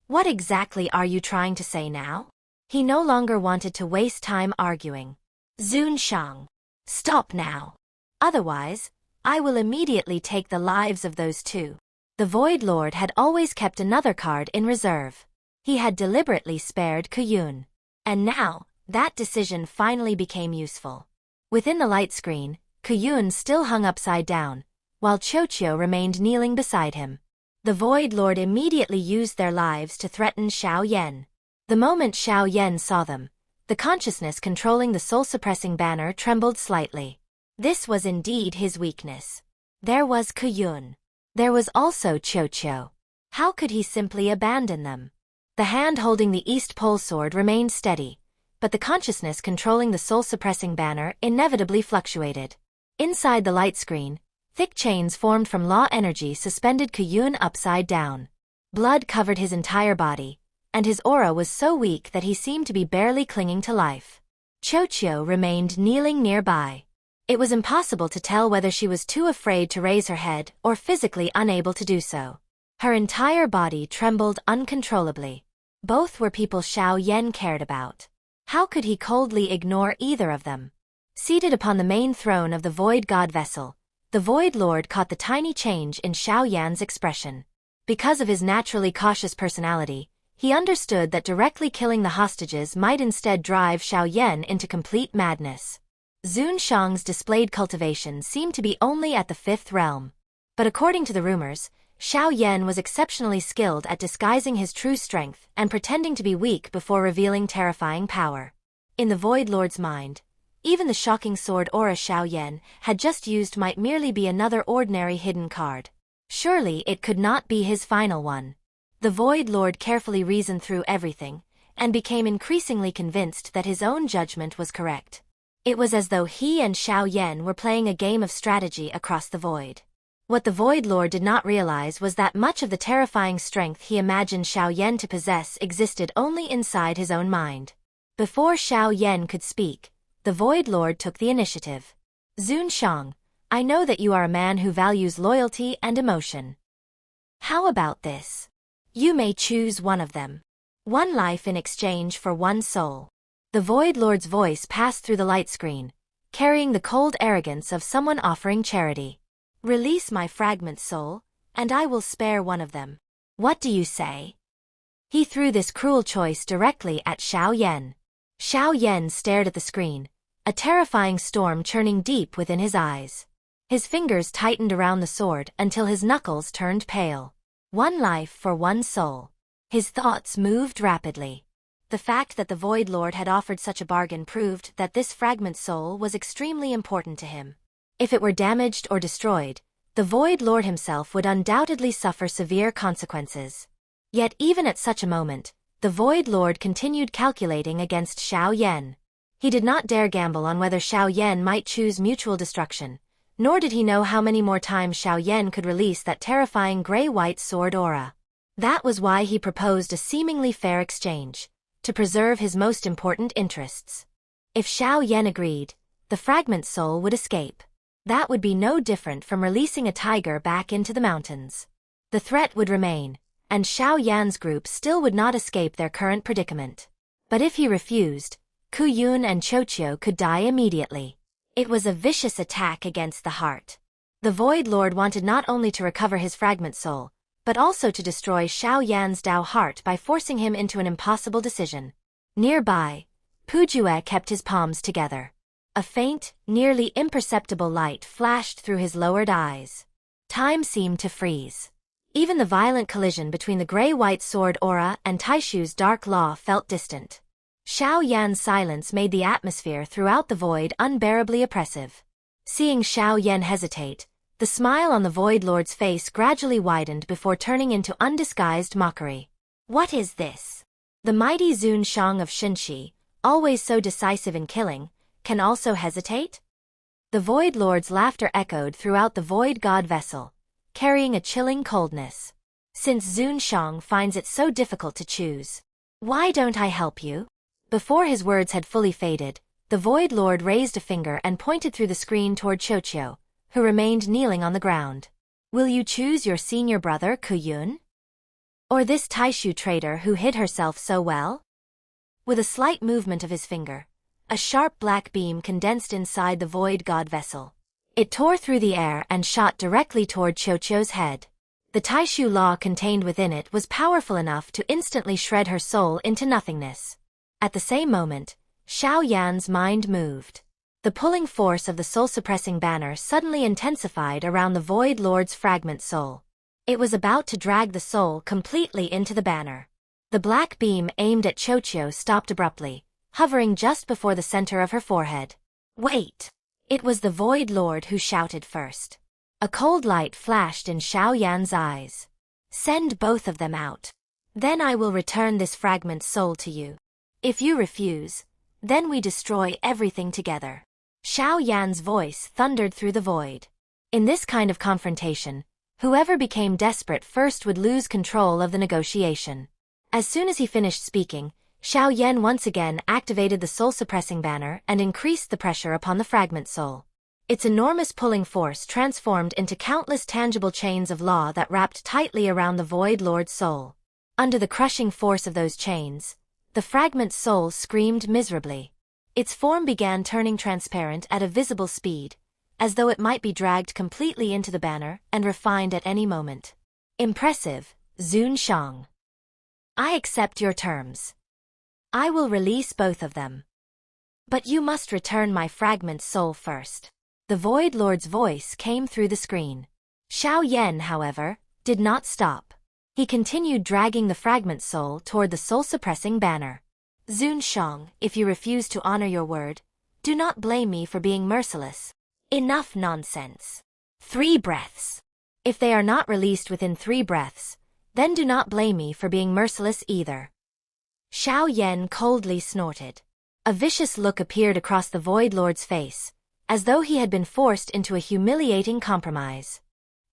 What exactly are you trying to say now? He no longer wanted to waste time arguing. Zun Shang. Stop now. Otherwise, I will immediately take the lives of those 2. The Void Lord had always kept another card in reserve. He had deliberately spared Kuyun. And now, that decision finally became useful. Within the light screen, Kuyun still hung upside down, while Qiuqiu remained kneeling beside him. The Void Lord immediately used their lives to threaten Xiao Yan. The moment Xiao Yan saw them, the consciousness controlling the soul-suppressing banner trembled slightly. This was indeed his weakness. There was Kuyun. There was also Qiuqiu. How could he simply abandon them? The hand holding the East Pole sword remained steady, but the consciousness controlling the soul-suppressing banner inevitably fluctuated. Inside the light screen, thick chains formed from law energy suspended Kuyun upside down. Blood covered his entire body, and his aura was so weak that he seemed to be barely clinging to life. Qiuqiu remained kneeling nearby. It was impossible to tell whether she was too afraid to raise her head or physically unable to do so. Her entire body trembled uncontrollably. Both were people Xiao Yan cared about. How could he coldly ignore either of them? Seated upon the main throne of the Void God vessel, the Void Lord caught the tiny change in Xiao Yan's expression. Because of his naturally cautious personality, he understood that directly killing the hostages might instead drive Xiao Yan into complete madness. Zun Shang's displayed cultivation seemed to be only at the 5th realm. But according to the rumors, Xiao Yan was exceptionally skilled at disguising his true strength and pretending to be weak before revealing terrifying power. In the Void Lord's mind, even the shocking sword aura Xiao Yan had just used might merely be another ordinary hidden card. Surely it could not be his final one. The Void Lord carefully reasoned through everything, and became increasingly convinced that his own judgment was correct. It was as though he and Xiao Yan were playing a game of strategy across the void. What the Void Lord did not realize was that much of the terrifying strength he imagined Xiao Yan to possess existed only inside his own mind. Before Xiao Yan could speak, the Void Lord took the initiative. Zunshang, I know that you are a man who values loyalty and emotion. How about this? You may choose one of them. One life in exchange for one soul. The Void Lord's voice passed through the light screen, carrying the cold arrogance of someone offering charity. Release my fragment soul, and I will spare one of them. What do you say? He threw this cruel choice directly at Xiao Yan. Xiao Yan stared at the screen, a terrifying storm churning deep within his eyes. His fingers tightened around the sword until his knuckles turned pale. One life for one soul. His thoughts moved rapidly. The fact that the Void Lord had offered such a bargain proved that this fragment soul was extremely important to him. If it were damaged or destroyed, the Void Lord himself would undoubtedly suffer severe consequences. Yet even at such a moment, the Void Lord continued calculating against Xiao Yan. He did not dare gamble on whether Xiao Yan might choose mutual destruction, nor did he know how many more times Xiao Yan could release that terrifying gray-white sword aura. That was why he proposed a seemingly fair exchange, to preserve his most important interests. If Xiao Yan agreed, the fragment soul would escape. That would be no different from releasing a tiger back into the mountains. The threat would remain, and Xiao Yan's group still would not escape their current predicament. But if he refused, Ku Yun and Qiu could die immediately. It was a vicious attack against the heart. The Void Lord wanted not only to recover his fragment soul, but also to destroy Xiao Yan's Dao heart by forcing him into an impossible decision. Nearby, Pujue kept his palms together. A faint, nearly imperceptible light flashed through his lowered eyes. Time seemed to freeze. Even the violent collision between the gray-white sword aura and Taishu's dark law felt distant. Xiao Yan's silence made the atmosphere throughout the void unbearably oppressive. Seeing Xiao Yan hesitate, the smile on the Void Lord's face gradually widened before turning into undisguised mockery. What is this? The mighty Zunshang of Shinshi, always so decisive in killing, can also hesitate? The Void Lord's laughter echoed throughout the Void God vessel, carrying a chilling coldness. Since Zunshang finds it so difficult to choose, why don't I help you? Before his words had fully faded, the Void Lord raised a finger and pointed through the screen toward Qiu, who remained kneeling on the ground. Will you choose your senior brother Ku Yun? Or this Taishu traitor who hid herself so well? With a slight movement of his finger, a sharp black beam condensed inside the Void God vessel. It tore through the air and shot directly toward Qiu's head. The Taishu law contained within it was powerful enough to instantly shred her soul into nothingness. At the same moment, Xiao Yan's mind moved. The pulling force of the soul-suppressing banner suddenly intensified around the Void Lord's fragment soul. It was about to drag the soul completely into the banner. The black beam aimed at Qiu stopped abruptly, hovering just before the center of her forehead. Wait! It was the Void Lord who shouted first. A cold light flashed in Xiao Yan's eyes. Send both of them out. Then I will return this fragment soul to you. If you refuse, then we destroy everything together. Xiao Yan's voice thundered through the void. In this kind of confrontation, whoever became desperate first would lose control of the negotiation. As soon as he finished speaking, Xiao Yan once again activated the soul-suppressing banner and increased the pressure upon the fragment soul. Its enormous pulling force transformed into countless tangible chains of law that wrapped tightly around the Void Lord's soul. Under the crushing force of those chains, the fragment soul screamed miserably. Its form began turning transparent at a visible speed, as though it might be dragged completely into the banner and refined at any moment. Impressive, Zunshang. I accept your terms. I will release both of them. But you must return my fragment soul first. The Void Lord's voice came through the screen. Xiao Yan, however, did not stop. He continued dragging the fragment soul toward the soul-suppressing banner. Zunshang, if you refuse to honor your word, do not blame me for being merciless. Enough nonsense. 3 breaths. If they are not released within 3 breaths, then do not blame me for being merciless either. Xiao Yan coldly snorted. A vicious look appeared across the Void Lord's face, as though he had been forced into a humiliating compromise.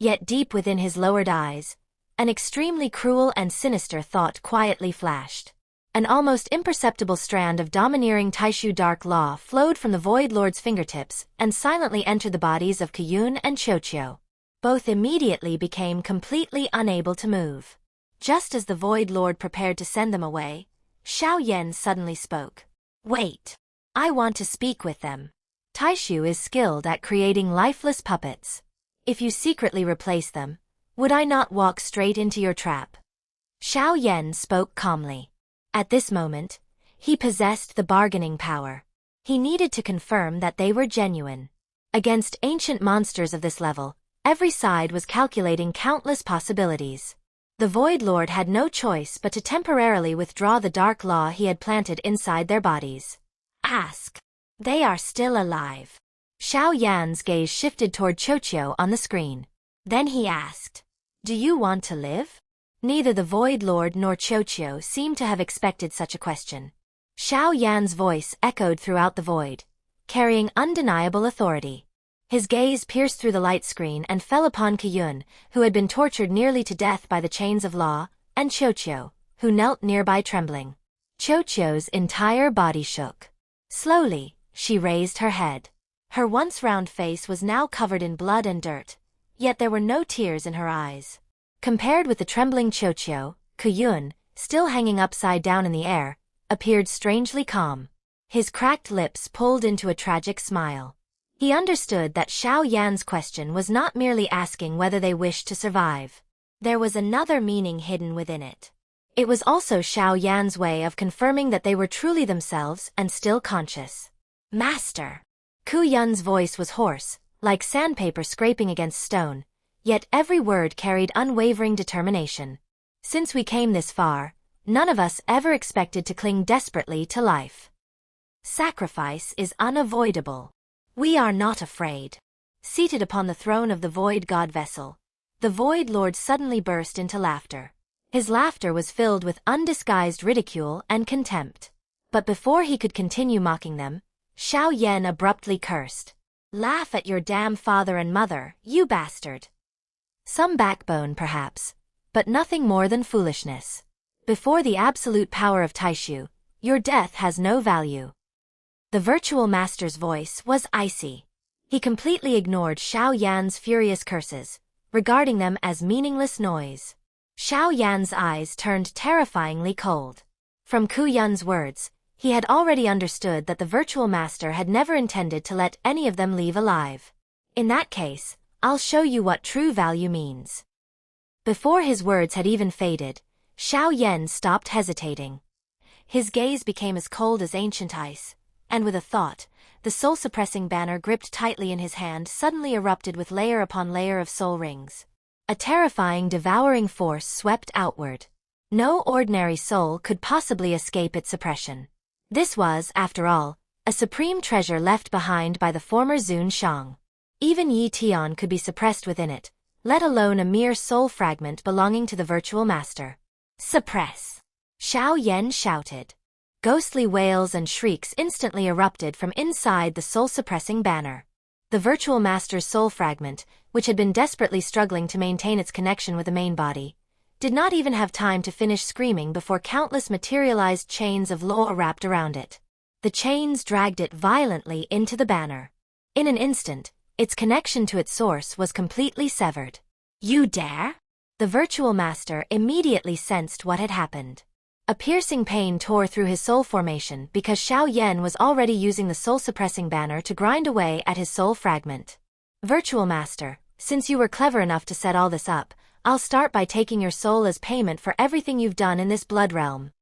Yet deep within his lowered eyes, an extremely cruel and sinister thought quietly flashed. An almost imperceptible strand of domineering Taishu dark law flowed from the Void Lord's fingertips and silently entered the bodies of Kuyun and Qiuqiu. Both immediately became completely unable to move. Just as the Void Lord prepared to send them away, Xiao Yan suddenly spoke. "Wait. I want to speak with them. Taishu is skilled at creating lifeless puppets. If you secretly replace them, would I not walk straight into your trap?" Xiao Yan spoke calmly. At this moment, he possessed the bargaining power. He needed to confirm that they were genuine. Against ancient monsters of this level, every side was calculating countless possibilities. The Void Lord had no choice but to temporarily withdraw the dark law he had planted inside their bodies. "Ask. They are still alive." Xiao Yan's gaze shifted toward Qiuqiu on the screen. Then he asked, "Do you want to live?" Neither the Void Lord nor Qiuqiu seemed to have expected such a question. Xiao Yan's voice echoed throughout the void, carrying undeniable authority. His gaze pierced through the light screen and fell upon Kuyun, who had been tortured nearly to death by the chains of law, and Qiuqiu, who knelt nearby trembling. Qiuqiu's entire body shook. Slowly, she raised her head. Her once round face was now covered in blood and dirt, yet there were no tears in her eyes. Compared with the trembling Qiuqiu, Kuyun, still hanging upside down in the air, appeared strangely calm. His cracked lips pulled into a tragic smile. He understood that Xiao Yan's question was not merely asking whether they wished to survive. There was another meaning hidden within it. It was also Xiao Yan's way of confirming that they were truly themselves and still conscious. "Master." Kuyun's voice was hoarse, like sandpaper scraping against stone, yet every word carried unwavering determination. "Since we came this far, none of us ever expected to cling desperately to life. Sacrifice is unavoidable. We are not afraid." Seated upon the throne of the Void God vessel, the Void Lord suddenly burst into laughter. His laughter was filled with undisguised ridicule and contempt. But before he could continue mocking them, Xiao Yan abruptly cursed. "Laugh at your damn father and mother, you bastard." Some backbone perhaps, but nothing more than foolishness. Before the absolute power of Taishu, your death has no value. The virtual master's voice was icy. He completely ignored Xiao Yan's furious curses, regarding them as meaningless noise. Xiao Yan's eyes turned terrifyingly cold. From Kuyun's words, he had already understood that the virtual master had never intended to let any of them leave alive. "In that case, I'll show you what true value means." Before his words had even faded, Xiao Yan stopped hesitating. His gaze became as cold as ancient ice, and with a thought, the soul-suppressing banner gripped tightly in his hand suddenly erupted with layer upon layer of soul rings. A terrifying, devouring force swept outward. No ordinary soul could possibly escape its suppression. This was, after all, a supreme treasure left behind by the former Zun Shang. Even Yi Tian could be suppressed within it, let alone a mere soul fragment belonging to the virtual master. "Suppress!" Xiao Yan shouted. Ghostly wails and shrieks instantly erupted from inside the soul-suppressing banner. The virtual master's soul fragment, which had been desperately struggling to maintain its connection with the main body, did not even have time to finish screaming before countless materialized chains of law wrapped around it. The chains dragged it violently into the banner. In an instant, its connection to its source was completely severed. "You dare?" The virtual master immediately sensed what had happened. A piercing pain tore through his soul formation because Xiao Yan was already using the soul-suppressing banner to grind away at his soul fragment. "Virtual Master, since you were clever enough to set all this up, I'll start by taking your soul as payment for everything you've done in this blood realm."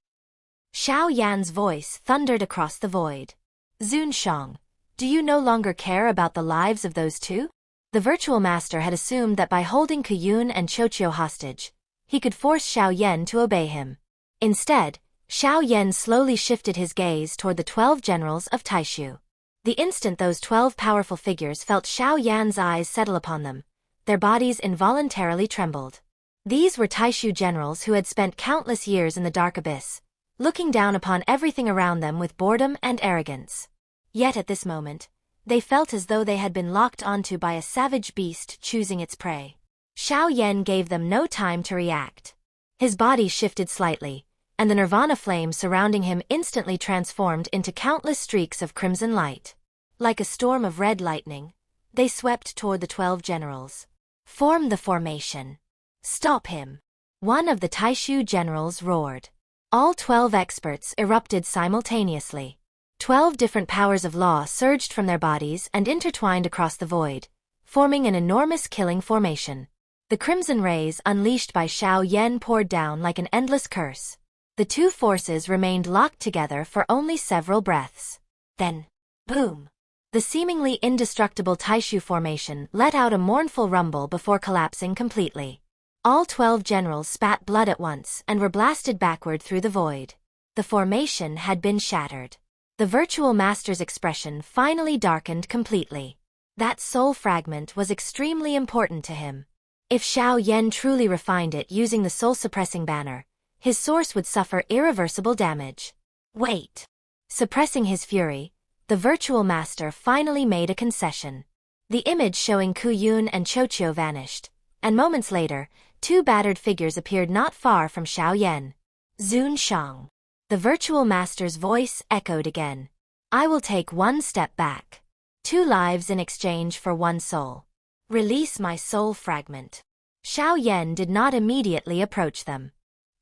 Xiao Yan's voice thundered across the void. "Zun Shang, do you no longer care about the lives of those two?" The virtual master had assumed that by holding Kuyun and Qiuqiu hostage, he could force Xiao Yan to obey him. Instead, Xiao Yan slowly shifted his gaze toward the 12 generals of Taishu. The instant those 12 powerful figures felt Xiao Yan's eyes settle upon them, their bodies involuntarily trembled. These were Taishu generals who had spent countless years in the dark abyss, looking down upon everything around them with boredom and arrogance. Yet at this moment, they felt as though they had been locked onto by a savage beast choosing its prey. Xiao Yan gave them no time to react. His body shifted slightly, and the nirvana flame surrounding him instantly transformed into countless streaks of crimson light. Like a storm of red lightning, they swept toward the 12 generals. Form the formation. Stop him. One of the Taishu generals roared. All 12 experts erupted simultaneously. 12 different powers of law surged from their bodies and intertwined across the void, forming an enormous killing formation. The crimson rays unleashed by Xiao Yan poured down like an endless curse. The two forces remained locked together for only several breaths. Then, boom! The seemingly indestructible Taishu formation let out a mournful rumble before collapsing completely. All 12 generals spat blood at once and were blasted backward through the void. The formation had been shattered. The virtual master's expression finally darkened completely. That soul fragment was extremely important to him. If Xiao Yan truly refined it using the soul-suppressing banner, his source would suffer irreversible damage. Wait! Suppressing his fury, the virtual master finally made a concession. The image showing Ku Yun and Qiu vanished, and moments later, two battered figures appeared not far from Xiao Yan. Zun Shang. The virtual master's voice echoed again. I will take one step back. 2 lives in exchange for 1 soul. Release my soul fragment. Xiao Yan did not immediately approach them.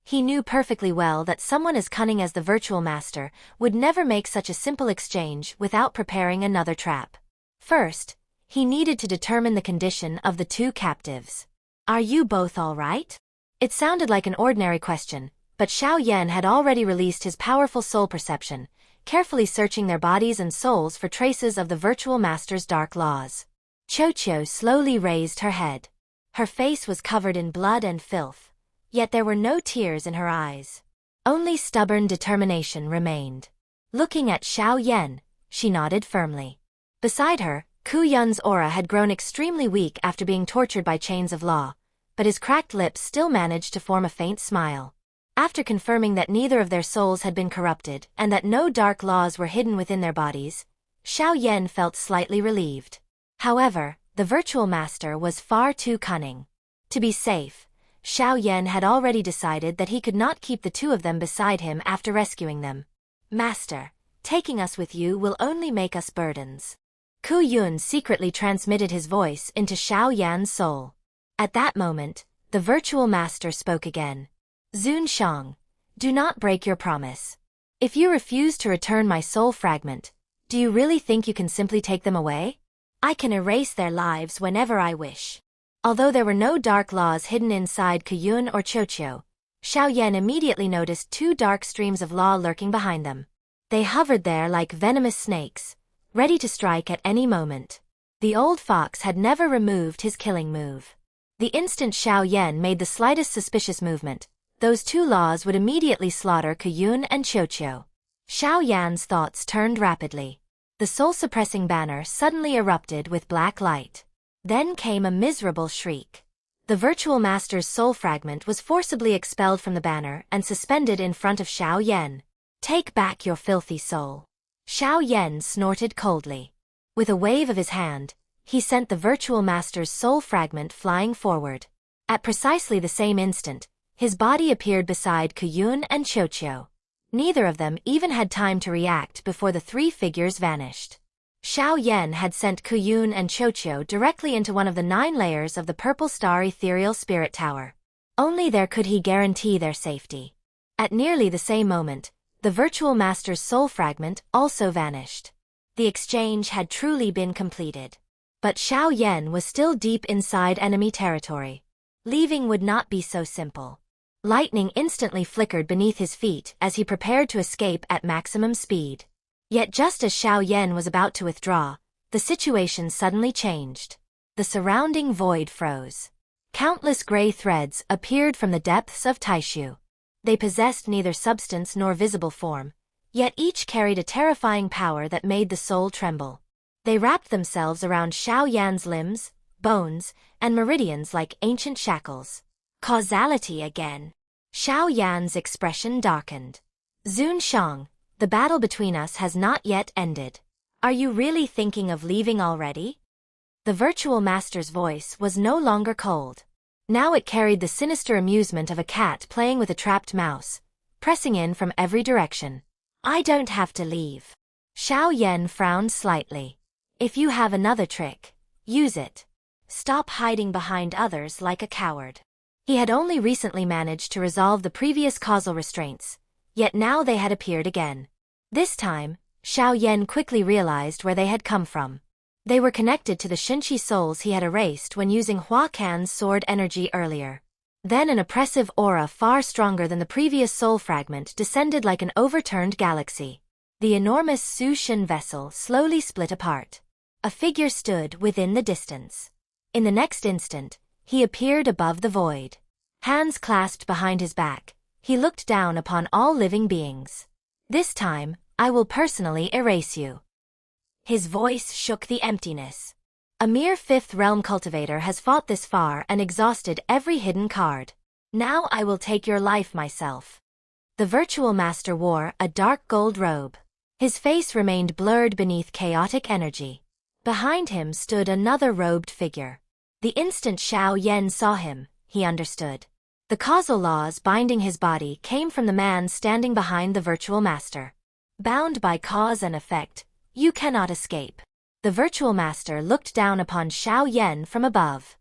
He knew perfectly well that someone as cunning as the virtual master would never make such a simple exchange without preparing another trap. First, he needed to determine the condition of the 2 captives. Are you both all right? It sounded like an ordinary question, but Xiao Yan had already released his powerful soul perception, carefully searching their bodies and souls for traces of the virtual master's dark laws. Qiu slowly raised her head. Her face was covered in blood and filth, yet there were no tears in her eyes. Only stubborn determination remained. Looking at Xiao Yan, she nodded firmly. Beside her, Ku Yun's aura had grown extremely weak after being tortured by chains of law, but his cracked lips still managed to form a faint smile. After confirming that neither of their souls had been corrupted and that no dark laws were hidden within their bodies, Xiao Yan felt slightly relieved. However, the virtual master was far too cunning. To be safe, Xiao Yan had already decided that he could not keep the 2 of them beside him after rescuing them. Master, taking us with you will only make us burdens. Ku Yun secretly transmitted his voice into Xiao Yan's soul. At that moment, the virtual master spoke again. Zun Shang, do not break your promise. If you refuse to return my soul fragment, do you really think you can simply take them away? I can erase their lives whenever I wish. Although there were no dark laws hidden inside Ku Yun or Qiu, Xiao Yan immediately noticed 2 dark streams of law lurking behind them. They hovered there like venomous snakes, ready to strike at any moment. The old fox had never removed his killing move. The instant Xiao Yan made the slightest suspicious movement, those 2 laws would immediately slaughter Ku Yun and Qiu. Xiao Yan's thoughts turned rapidly. The soul-suppressing banner suddenly erupted with black light. Then came a miserable shriek. The virtual master's soul fragment was forcibly expelled from the banner and suspended in front of Xiao Yan. Take back your filthy soul. Xiao Yan snorted coldly. With a wave of his hand, he sent the virtual master's soul fragment flying forward. At precisely the same instant, his body appeared beside Ku Yun and Qiu. Neither of them even had time to react before the 3 figures vanished. Xiao Yan had sent Ku Yun and Qiu directly into one of the 9 layers of the Purple Star Ethereal Spirit Tower. Only there could he guarantee their safety. At nearly the same moment, the virtual master's soul fragment also vanished. The exchange had truly been completed. But Xiao Yan was still deep inside enemy territory. Leaving would not be so simple. Lightning instantly flickered beneath his feet as he prepared to escape at maximum speed. Yet just as Xiao Yan was about to withdraw, the situation suddenly changed. The surrounding void froze. Countless gray threads appeared from the depths of Taishu. They possessed neither substance nor visible form, yet each carried a terrifying power that made the soul tremble. They wrapped themselves around Xiao Yan's limbs, bones, and meridians like ancient shackles. Causality again. Xiao Yan's expression darkened. Zun Shang, the battle between us has not yet ended. Are you really thinking of leaving already? The virtual master's voice was no longer cold. Now it carried the sinister amusement of a cat playing with a trapped mouse, pressing in from every direction. I don't have to leave. Xiao Yan frowned slightly. If you have another trick, use it. Stop hiding behind others like a coward. He had only recently managed to resolve the previous causal restraints, yet now they had appeared again. This time, Xiao Yan quickly realized where they had come from. They were connected to the Shinchi souls he had erased when using Hua Can's sword energy earlier. Then an oppressive aura far stronger than the previous soul fragment descended like an overturned galaxy. The enormous Su Shen vessel slowly split apart. A figure stood within the distance. In the next instant, he appeared above the void. Hands clasped behind his back, he looked down upon all living beings. This time, I will personally erase you. His voice shook the emptiness. A mere fifth realm cultivator has fought this far and exhausted every hidden card. Now I will take your life myself. The virtual master wore a dark gold robe. His face remained blurred beneath chaotic energy. Behind him stood another robed figure. The instant Xiao Yan saw him, he understood. The causal laws binding his body came from the man standing behind the virtual master. Bound by cause and effect, you cannot escape. The virtual master looked down upon Xiao Yan from above.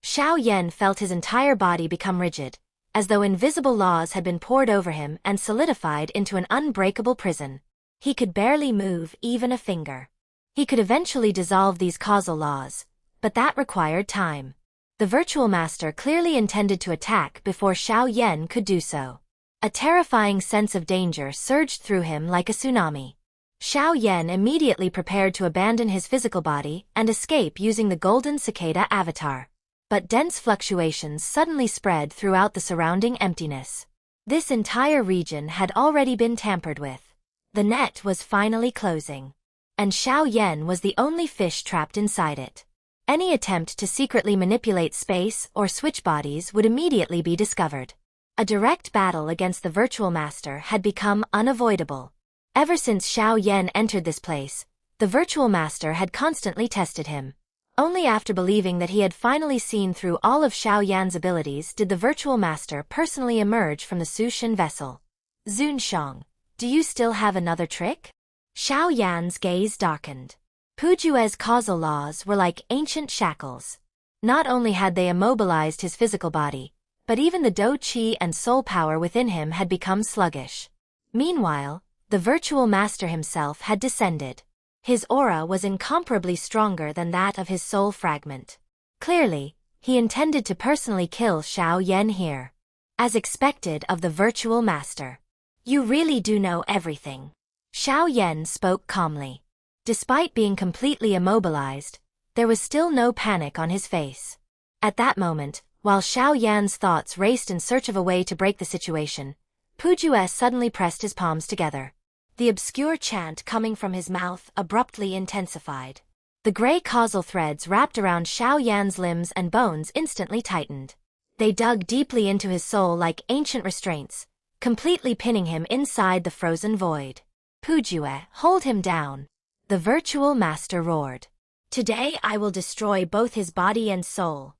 Xiao Yan felt his entire body become rigid, as though invisible laws had been poured over him and solidified into an unbreakable prison. He could barely move even a finger. He could eventually dissolve these causal laws, but that required time. The virtual master clearly intended to attack before Xiao Yan could do so. A terrifying sense of danger surged through him like a tsunami. Xiao Yan immediately prepared to abandon his physical body and escape using the golden cicada avatar. But dense fluctuations suddenly spread throughout the surrounding emptiness. This entire region had already been tampered with. The net was finally closing. And Xiao Yan was the only fish trapped inside it. Any attempt to secretly manipulate space or switch bodies would immediately be discovered. A direct battle against the virtual master had become unavoidable. Ever since Xiao Yan entered this place, the virtual master had constantly tested him. Only after believing that he had finally seen through all of Xiao Yan's abilities did the virtual master personally emerge from the Su Shen vessel. Zunshang, do you still have another trick? Xiao Yan's gaze darkened. Pujue's causal laws were like ancient shackles. Not only had they immobilized his physical body, but even the Do Qi and soul power within him had become sluggish. Meanwhile, the virtual master himself had descended. His aura was incomparably stronger than that of his soul fragment. Clearly, he intended to personally kill Xiao Yan here. As expected of the virtual master. You really do know everything. Xiao Yan spoke calmly. Despite being completely immobilized, there was still no panic on his face. At that moment, while Xiao Yan's thoughts raced in search of a way to break the situation, Pujue suddenly pressed his palms together. The obscure chant coming from his mouth abruptly intensified. The gray causal threads wrapped around Xiao Yan's limbs and bones instantly tightened. They dug deeply into his soul like ancient restraints, completely pinning him inside the frozen void. Pujue, hold him down. The virtual master roared. Today I will destroy both his body and soul.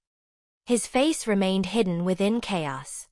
His face remained hidden within chaos.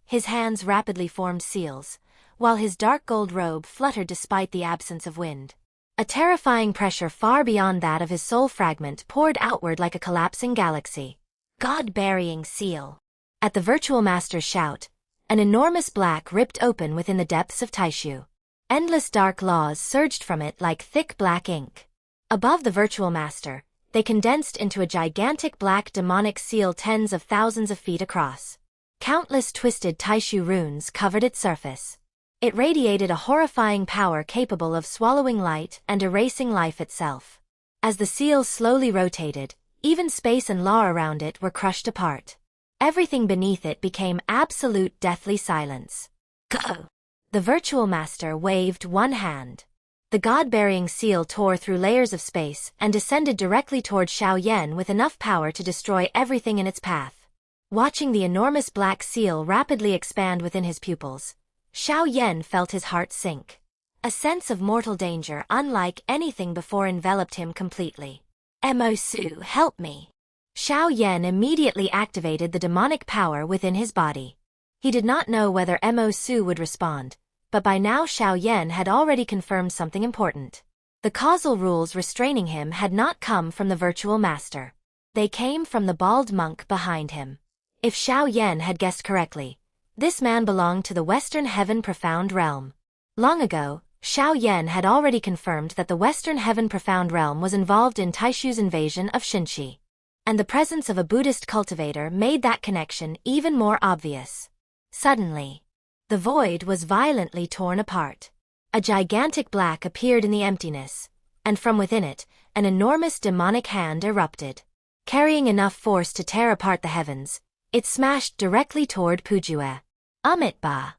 His hands rapidly formed seals, while his dark gold robe fluttered despite the absence of wind. A terrifying pressure far beyond that of his soul fragment poured outward like a collapsing galaxy. God-burying seal. At the virtual master's shout, an enormous black ripped open within the depths of Taishu. Endless dark laws surged from it like thick black ink. Above the virtual master, they condensed into a gigantic black demonic seal tens of thousands of feet across. Countless twisted Taishu runes covered its surface. It radiated a horrifying power capable of swallowing light and erasing life itself. As the seal slowly rotated, even space and law around it were crushed apart. Everything beneath it became absolute deathly silence. Go! The virtual master waved one hand. The god-burying seal tore through layers of space and descended directly toward Xiao Yan with enough power to destroy everything in its path. Watching the enormous black seal rapidly expand within his pupils, Xiao Yan felt his heart sink. A sense of mortal danger unlike anything before enveloped him completely. Mosu, help me. Xiao Yan immediately activated the demonic power within his body. He did not know whether Mo Su would respond, but by now Xiao Yan had already confirmed something important. The causal rules restraining him had not come from the virtual master. They came from the bald monk behind him. If Xiao Yan had guessed correctly, this man belonged to the Western Heaven Profound Realm. Long ago, Xiao Yan had already confirmed that the Western Heaven Profound Realm was involved in Taishu's invasion of Xinqi. And the presence of a Buddhist cultivator made that connection even more obvious. Suddenly, the void was violently torn apart. A gigantic black appeared in the emptiness, and from within it, an enormous demonic hand erupted. Carrying enough force to tear apart the heavens, it smashed directly toward Pujue. Ba.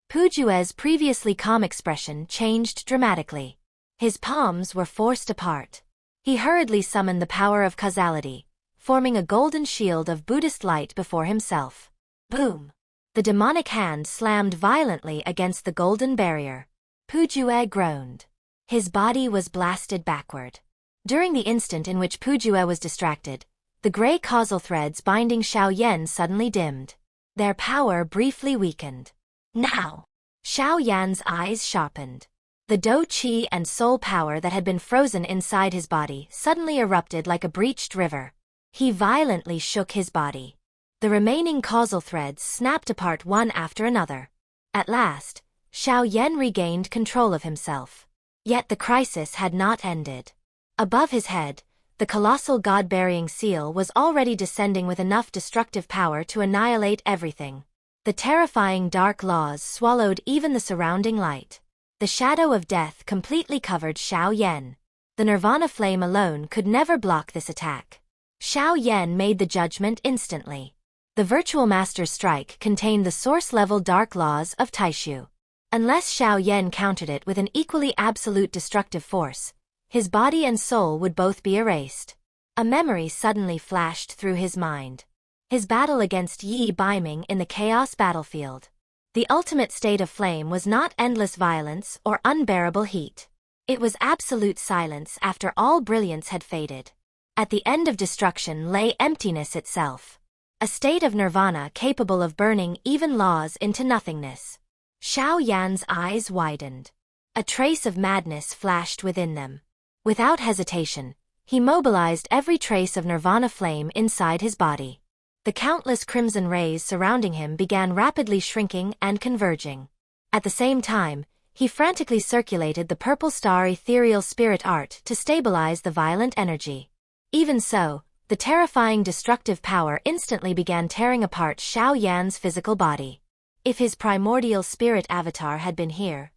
Pujue's previously calm expression changed dramatically. His palms were forced apart. He hurriedly summoned the power of causality, forming a golden shield of Buddhist light before himself. Boom! The demonic hand slammed violently against the golden barrier. Pujue groaned. His body was blasted backward. During the instant in which Pujue was distracted, the gray causal threads binding Xiao Yan suddenly dimmed. Their power briefly weakened. Now! Xiao Yan's eyes sharpened. The Do Qi and soul power that had been frozen inside his body suddenly erupted like a breached river. He violently shook his body. The remaining causal threads snapped apart one after another. At last, Xiao Yan regained control of himself. Yet the crisis had not ended. Above his head, the colossal god-burying seal was already descending with enough destructive power to annihilate everything. The terrifying dark laws swallowed even the surrounding light. The shadow of death completely covered Xiao Yan. The nirvana flame alone could never block this attack. Xiao Yan made the judgment instantly. The virtual master's strike contained the source-level dark laws of Taishu. Unless Xiao Yan countered it with an equally absolute destructive force, his body and soul would both be erased. A memory suddenly flashed through his mind. His battle against Yi Baiming in the chaos battlefield. The ultimate state of flame was not endless violence or unbearable heat. It was absolute silence after all brilliance had faded. At the end of destruction lay emptiness itself. A state of nirvana capable of burning even laws into nothingness. Xiao Yan's eyes widened. A trace of madness flashed within them. Without hesitation, he mobilized every trace of nirvana flame inside his body. The countless crimson rays surrounding him began rapidly shrinking and converging. At the same time, he frantically circulated the purple star ethereal spirit art to stabilize the violent energy. Even so, the terrifying destructive power instantly began tearing apart Xiao Yan's physical body. If his primordial spirit avatar had been here,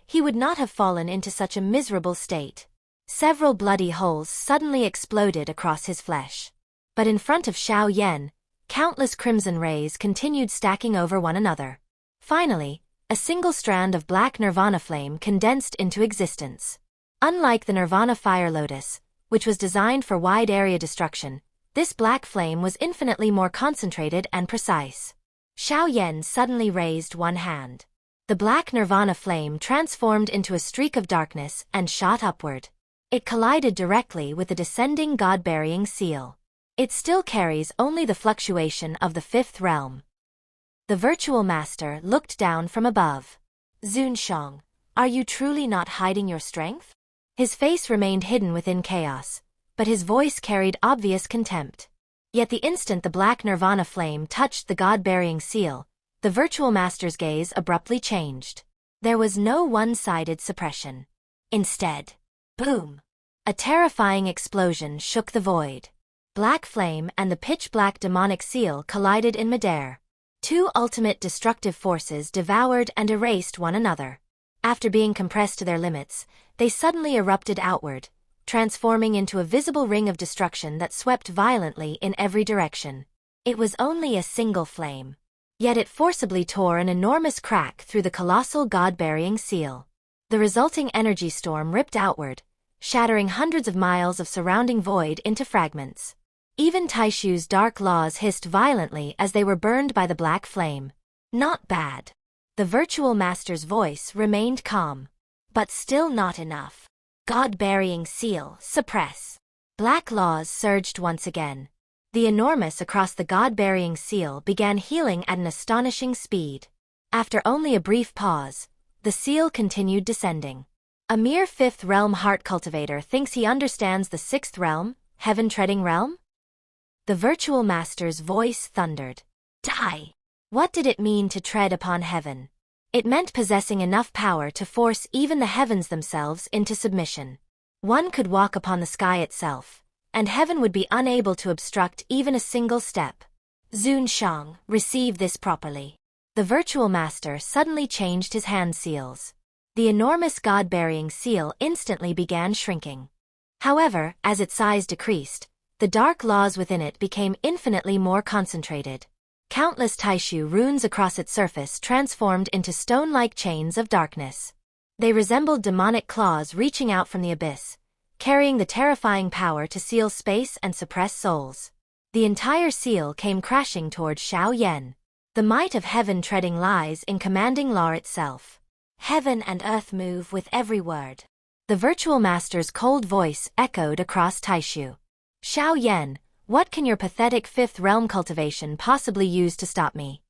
he would not have fallen into such a miserable state. Several bloody holes suddenly exploded across his flesh. But in front of Xiao Yan, countless crimson rays continued stacking over one another. Finally, a single strand of black nirvana flame condensed into existence. Unlike the nirvana fire lotus, which was designed for wide-area destruction, this black flame was infinitely more concentrated and precise. Xiao Yan suddenly raised one hand. The black nirvana flame transformed into a streak of darkness and shot upward. It collided directly with the descending god-burying seal. It still carries only the fluctuation of the fifth realm. The virtual master looked down from above. Zunshang, are you truly not hiding your strength? His face remained hidden within chaos, but his voice carried obvious contempt. Yet the instant the black nirvana flame touched the god-burying seal, the virtual master's gaze abruptly changed. There was no one-sided suppression. Instead, boom! A terrifying explosion shook the void. Black flame and the pitch-black demonic seal collided in midair. Two ultimate destructive forces devoured and erased one another. After being compressed to their limits, they suddenly erupted outward, transforming into a visible ring of destruction that swept violently in every direction. It was only a single flame. Yet it forcibly tore an enormous crack through the colossal god-burying seal. The resulting energy storm ripped outward, shattering hundreds of miles of surrounding void into fragments. Even Taishu's dark laws hissed violently as they were burned by the black flame. Not bad. The virtual master's voice remained calm. But still not enough. God-burying seal, suppress. Black laws surged once again. The enormous across the God-burying seal began healing at an astonishing speed. After only a brief pause, the seal continued descending. A mere fifth realm heart cultivator thinks he understands the sixth realm, heaven-treading realm? The virtual master's voice thundered. Die! What did it mean to tread upon heaven? It meant possessing enough power to force even the heavens themselves into submission. One could walk upon the sky itself, and heaven would be unable to obstruct even a single step. Zun Shang, receive this properly. The virtual master suddenly changed his hand seals. The enormous god-burying seal instantly began shrinking. However, as its size decreased, the dark laws within it became infinitely more concentrated. Countless Taishu runes across its surface transformed into stone-like chains of darkness. They resembled demonic claws reaching out from the abyss, carrying the terrifying power to seal space and suppress souls. The entire seal came crashing toward Xiao Yan. The might of heaven treading lies in commanding law itself. Heaven and earth move with every word. The virtual master's cold voice echoed across Taishu. Xiao Yan, what can your pathetic fifth realm cultivation possibly use to stop me?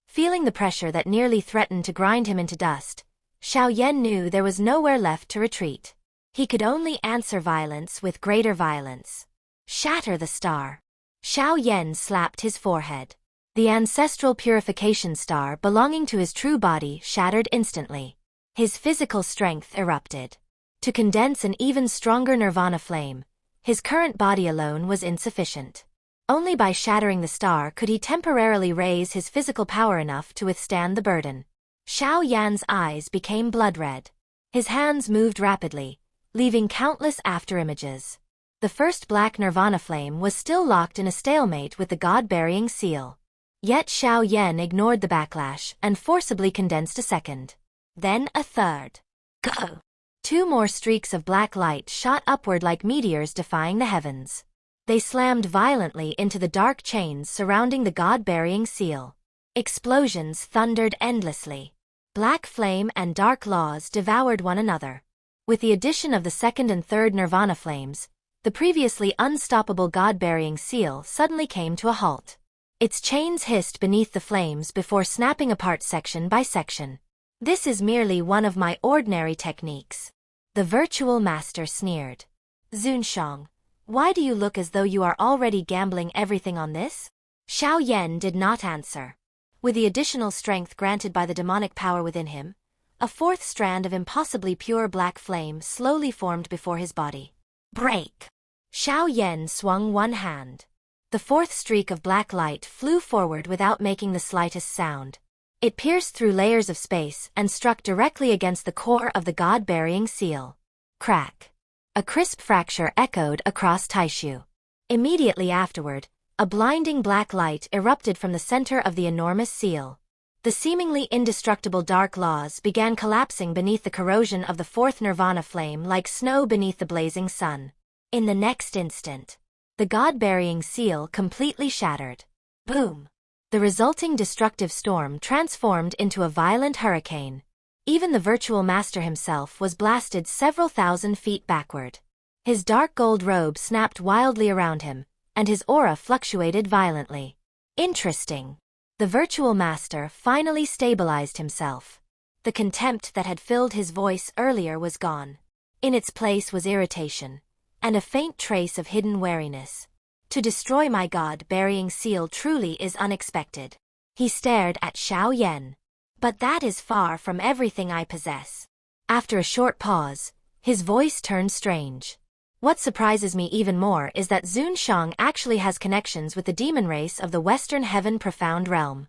Feeling the pressure that nearly threatened to grind him into dust, Xiao Yan knew there was nowhere left to retreat. He could only answer violence with greater violence. Shatter the star. Xiao Yan slapped his forehead. The ancestral purification star belonging to his true body shattered instantly. His physical strength erupted. To condense an even stronger nirvana flame, his current body alone was insufficient. Only by shattering the star could he temporarily raise his physical power enough to withstand the burden. Xiao Yan's eyes became blood-red. His hands moved rapidly, leaving countless afterimages. The first black nirvana flame was still locked in a stalemate with the god-burying seal. Yet Xiao Yan ignored the backlash and forcibly condensed a second. Then a third. Go! 2 more streaks of black light shot upward like meteors defying the heavens. They slammed violently into the dark chains surrounding the god-burying seal. Explosions thundered endlessly. Black flame and dark laws devoured one another. With the addition of the second and third nirvana flames, the previously unstoppable god-burying seal suddenly came to a halt. Its chains hissed beneath the flames before snapping apart section by section. This is merely one of my ordinary techniques. The virtual master sneered. Zunshang, why do you look as though you are already gambling everything on this? Xiao Yan did not answer. With the additional strength granted by the demonic power within him, a fourth strand of impossibly pure black flame slowly formed before his body. Break! Xiao Yan swung one hand. The fourth streak of black light flew forward without making the slightest sound. It pierced through layers of space and struck directly against the core of the god-burying seal. Crack! A crisp fracture echoed across Taishu. Immediately afterward, a blinding black light erupted from the center of the enormous seal. The seemingly indestructible dark laws began collapsing beneath the corrosion of the fourth nirvana flame like snow beneath the blazing sun. In the next instant, the god-burying seal completely shattered. Boom! The resulting destructive storm transformed into a violent hurricane. Even the virtual master himself was blasted several thousand feet backward. His dark gold robe snapped wildly around him, and his aura fluctuated violently. Interesting. The virtual master finally stabilized himself. The contempt that had filled his voice earlier was gone. In its place was irritation, and a faint trace of hidden wariness. To destroy my god-burying seal truly is unexpected. He stared at Xiao Yan. But that is far from everything I possess. After a short pause, his voice turned strange. What surprises me even more is that Zun Shang actually has connections with the demon race of the Western Heaven Profound Realm.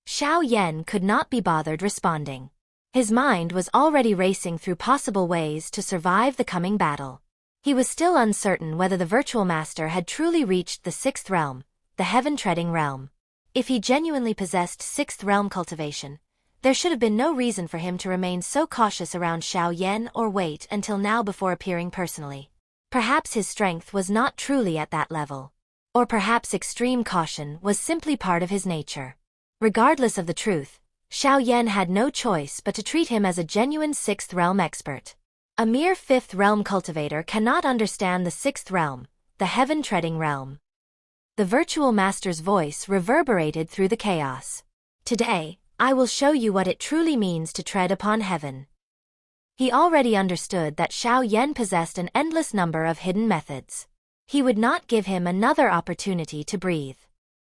Xiao Yan could not be bothered responding. His mind was already racing through possible ways to survive the coming battle. He was still uncertain whether the virtual master had truly reached the sixth realm, the heaven-treading realm. If he genuinely possessed sixth realm cultivation, there should have been no reason for him to remain so cautious around Xiao Yan or wait until now before appearing personally. Perhaps his strength was not truly at that level. Or perhaps extreme caution was simply part of his nature. Regardless of the truth, Xiao Yan had no choice but to treat him as a genuine sixth realm expert. A mere fifth realm cultivator cannot understand the sixth realm, the heaven-treading realm. The virtual master's voice reverberated through the chaos. Today, I will show you what it truly means to tread upon heaven. He already understood that Xiao Yan possessed an endless number of hidden methods. He would not give him another opportunity to breathe.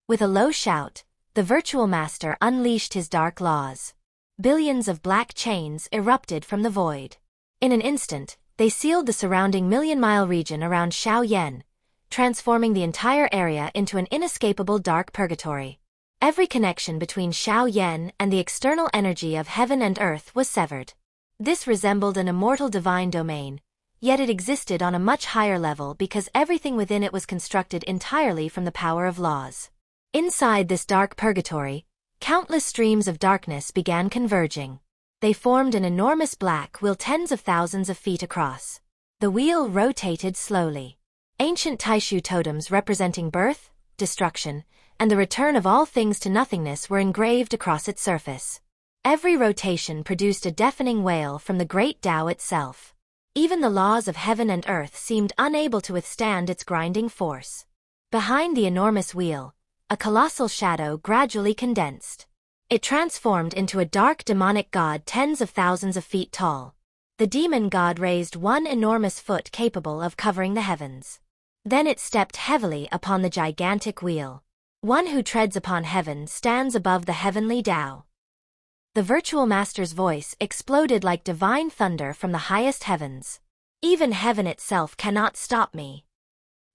With a low shout, the virtual master unleashed his dark laws. Billions of black chains erupted from the void. In an instant, they sealed the surrounding million-mile region around Xiao Yan, transforming the entire area into an inescapable dark purgatory. Every connection between Xiao Yan and the external energy of heaven and earth was severed. This resembled an immortal divine domain, yet it existed on a much higher level because everything within it was constructed entirely from the power of laws. Inside this dark purgatory, countless streams of darkness began converging. They formed an enormous black wheel tens of thousands of feet across. The wheel rotated slowly. Ancient Taishu totems representing birth, destruction, and the return of all things to nothingness were engraved across its surface. Every rotation produced a deafening wail from the great Tao itself. Even the laws of heaven and earth seemed unable to withstand its grinding force. Behind the enormous wheel, a colossal shadow gradually condensed. It transformed into a dark demonic god tens of thousands of feet tall. The demon god raised one enormous foot capable of covering the heavens. Then it stepped heavily upon the gigantic wheel. One who treads upon heaven stands above the heavenly Tao. The virtual master's voice exploded like divine thunder from the highest heavens. Even heaven itself cannot stop me.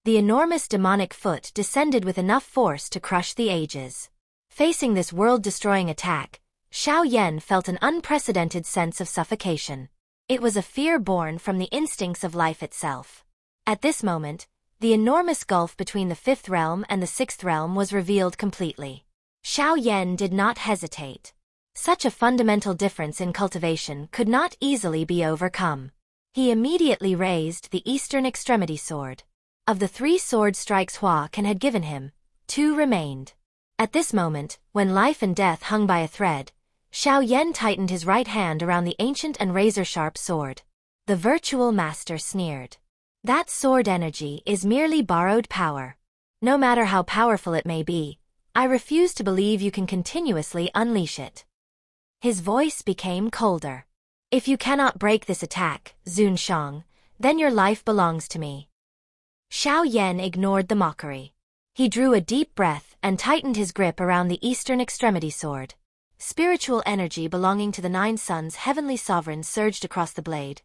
The enormous demonic foot descended with enough force to crush the ages. Facing this world-destroying attack, Xiao Yan felt an unprecedented sense of suffocation. It was a fear born from the instincts of life itself. At this moment, the enormous gulf between the fifth realm and the sixth realm was revealed completely. Xiao Yan did not hesitate. Such a fundamental difference in cultivation could not easily be overcome. He immediately raised the Eastern Extremity Sword. Of the 3 sword strikes Hua Can had given him, 2 remained. At this moment, when life and death hung by a thread, Xiao Yan tightened his right hand around the ancient and razor-sharp sword. The virtual master sneered. That sword energy is merely borrowed power. No matter how powerful it may be, I refuse to believe you can continuously unleash it. His voice became colder. If you cannot break this attack, Zun Shang, then your life belongs to me. Xiao Yan ignored the mockery. He drew a deep breath and tightened his grip around the Eastern Extremity Sword. Spiritual energy belonging to the 9 suns' heavenly sovereign surged across the blade,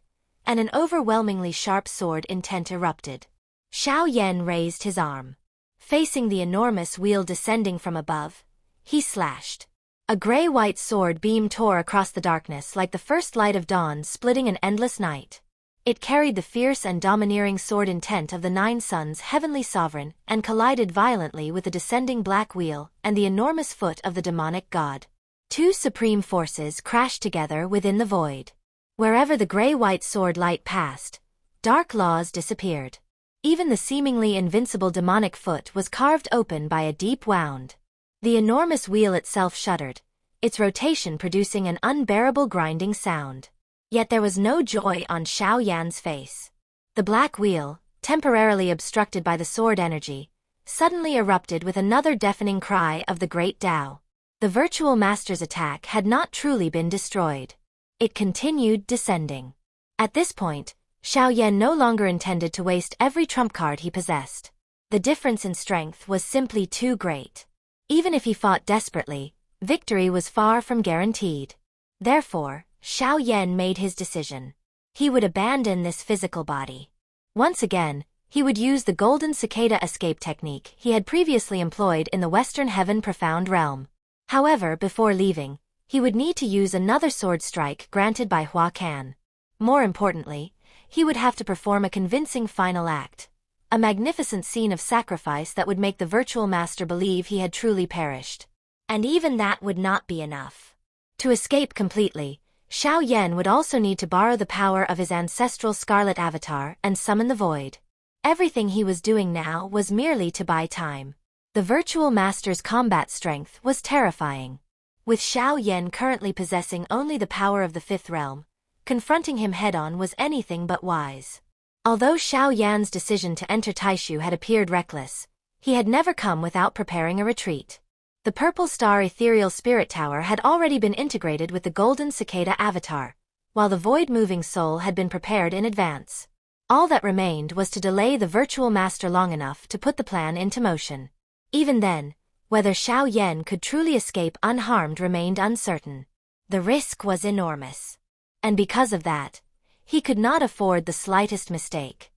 and an overwhelmingly sharp sword intent erupted. Xiao Yan raised his arm. Facing the enormous wheel descending from above, he slashed. A gray-white sword beam tore across the darkness like the first light of dawn splitting an endless night. It carried the fierce and domineering sword intent of the 9 suns' heavenly sovereign and collided violently with the descending black wheel and the enormous foot of the demonic god. 2 supreme forces crashed together within the void. Wherever the gray-white sword light passed, dark laws disappeared. Even the seemingly invincible demonic foot was carved open by a deep wound. The enormous wheel itself shuddered, its rotation producing an unbearable grinding sound. Yet there was no joy on Xiao Yan's face. The black wheel, temporarily obstructed by the sword energy, suddenly erupted with another deafening cry of the great Tao. The virtual master's attack had not truly been destroyed. It continued descending. At this point, Xiao Yan no longer intended to waste every trump card he possessed. The difference in strength was simply too great. Even if he fought desperately, victory was far from guaranteed. Therefore, Xiao Yan made his decision. He would abandon this physical body. Once again, he would use the golden cicada escape technique he had previously employed in the Western Heaven Profound Realm. However, before leaving, he would need to use another sword strike granted by Hua Can. More importantly, he would have to perform a convincing final act, a magnificent scene of sacrifice that would make the virtual master believe he had truly perished. And even that would not be enough. To escape completely, Xiao Yan would also need to borrow the power of his ancestral Scarlet Avatar and summon the void. Everything he was doing now was merely to buy time. The virtual master's combat strength was terrifying. With Xiao Yan currently possessing only the power of the 5th realm, confronting him head-on was anything but wise. Although Xiao Yan's decision to enter Taishu had appeared reckless, He had never come without preparing a retreat. The Purple Star Ethereal Spirit Tower had already been integrated with the Golden Cicada Avatar, while the Void-Moving Soul had been prepared in advance. All that remained was to delay the Virtual Master long enough to put the plan into motion. Even then, whether Xiao Yan could truly escape unharmed remained uncertain. The risk was enormous. And because of that, he could not afford the slightest mistake.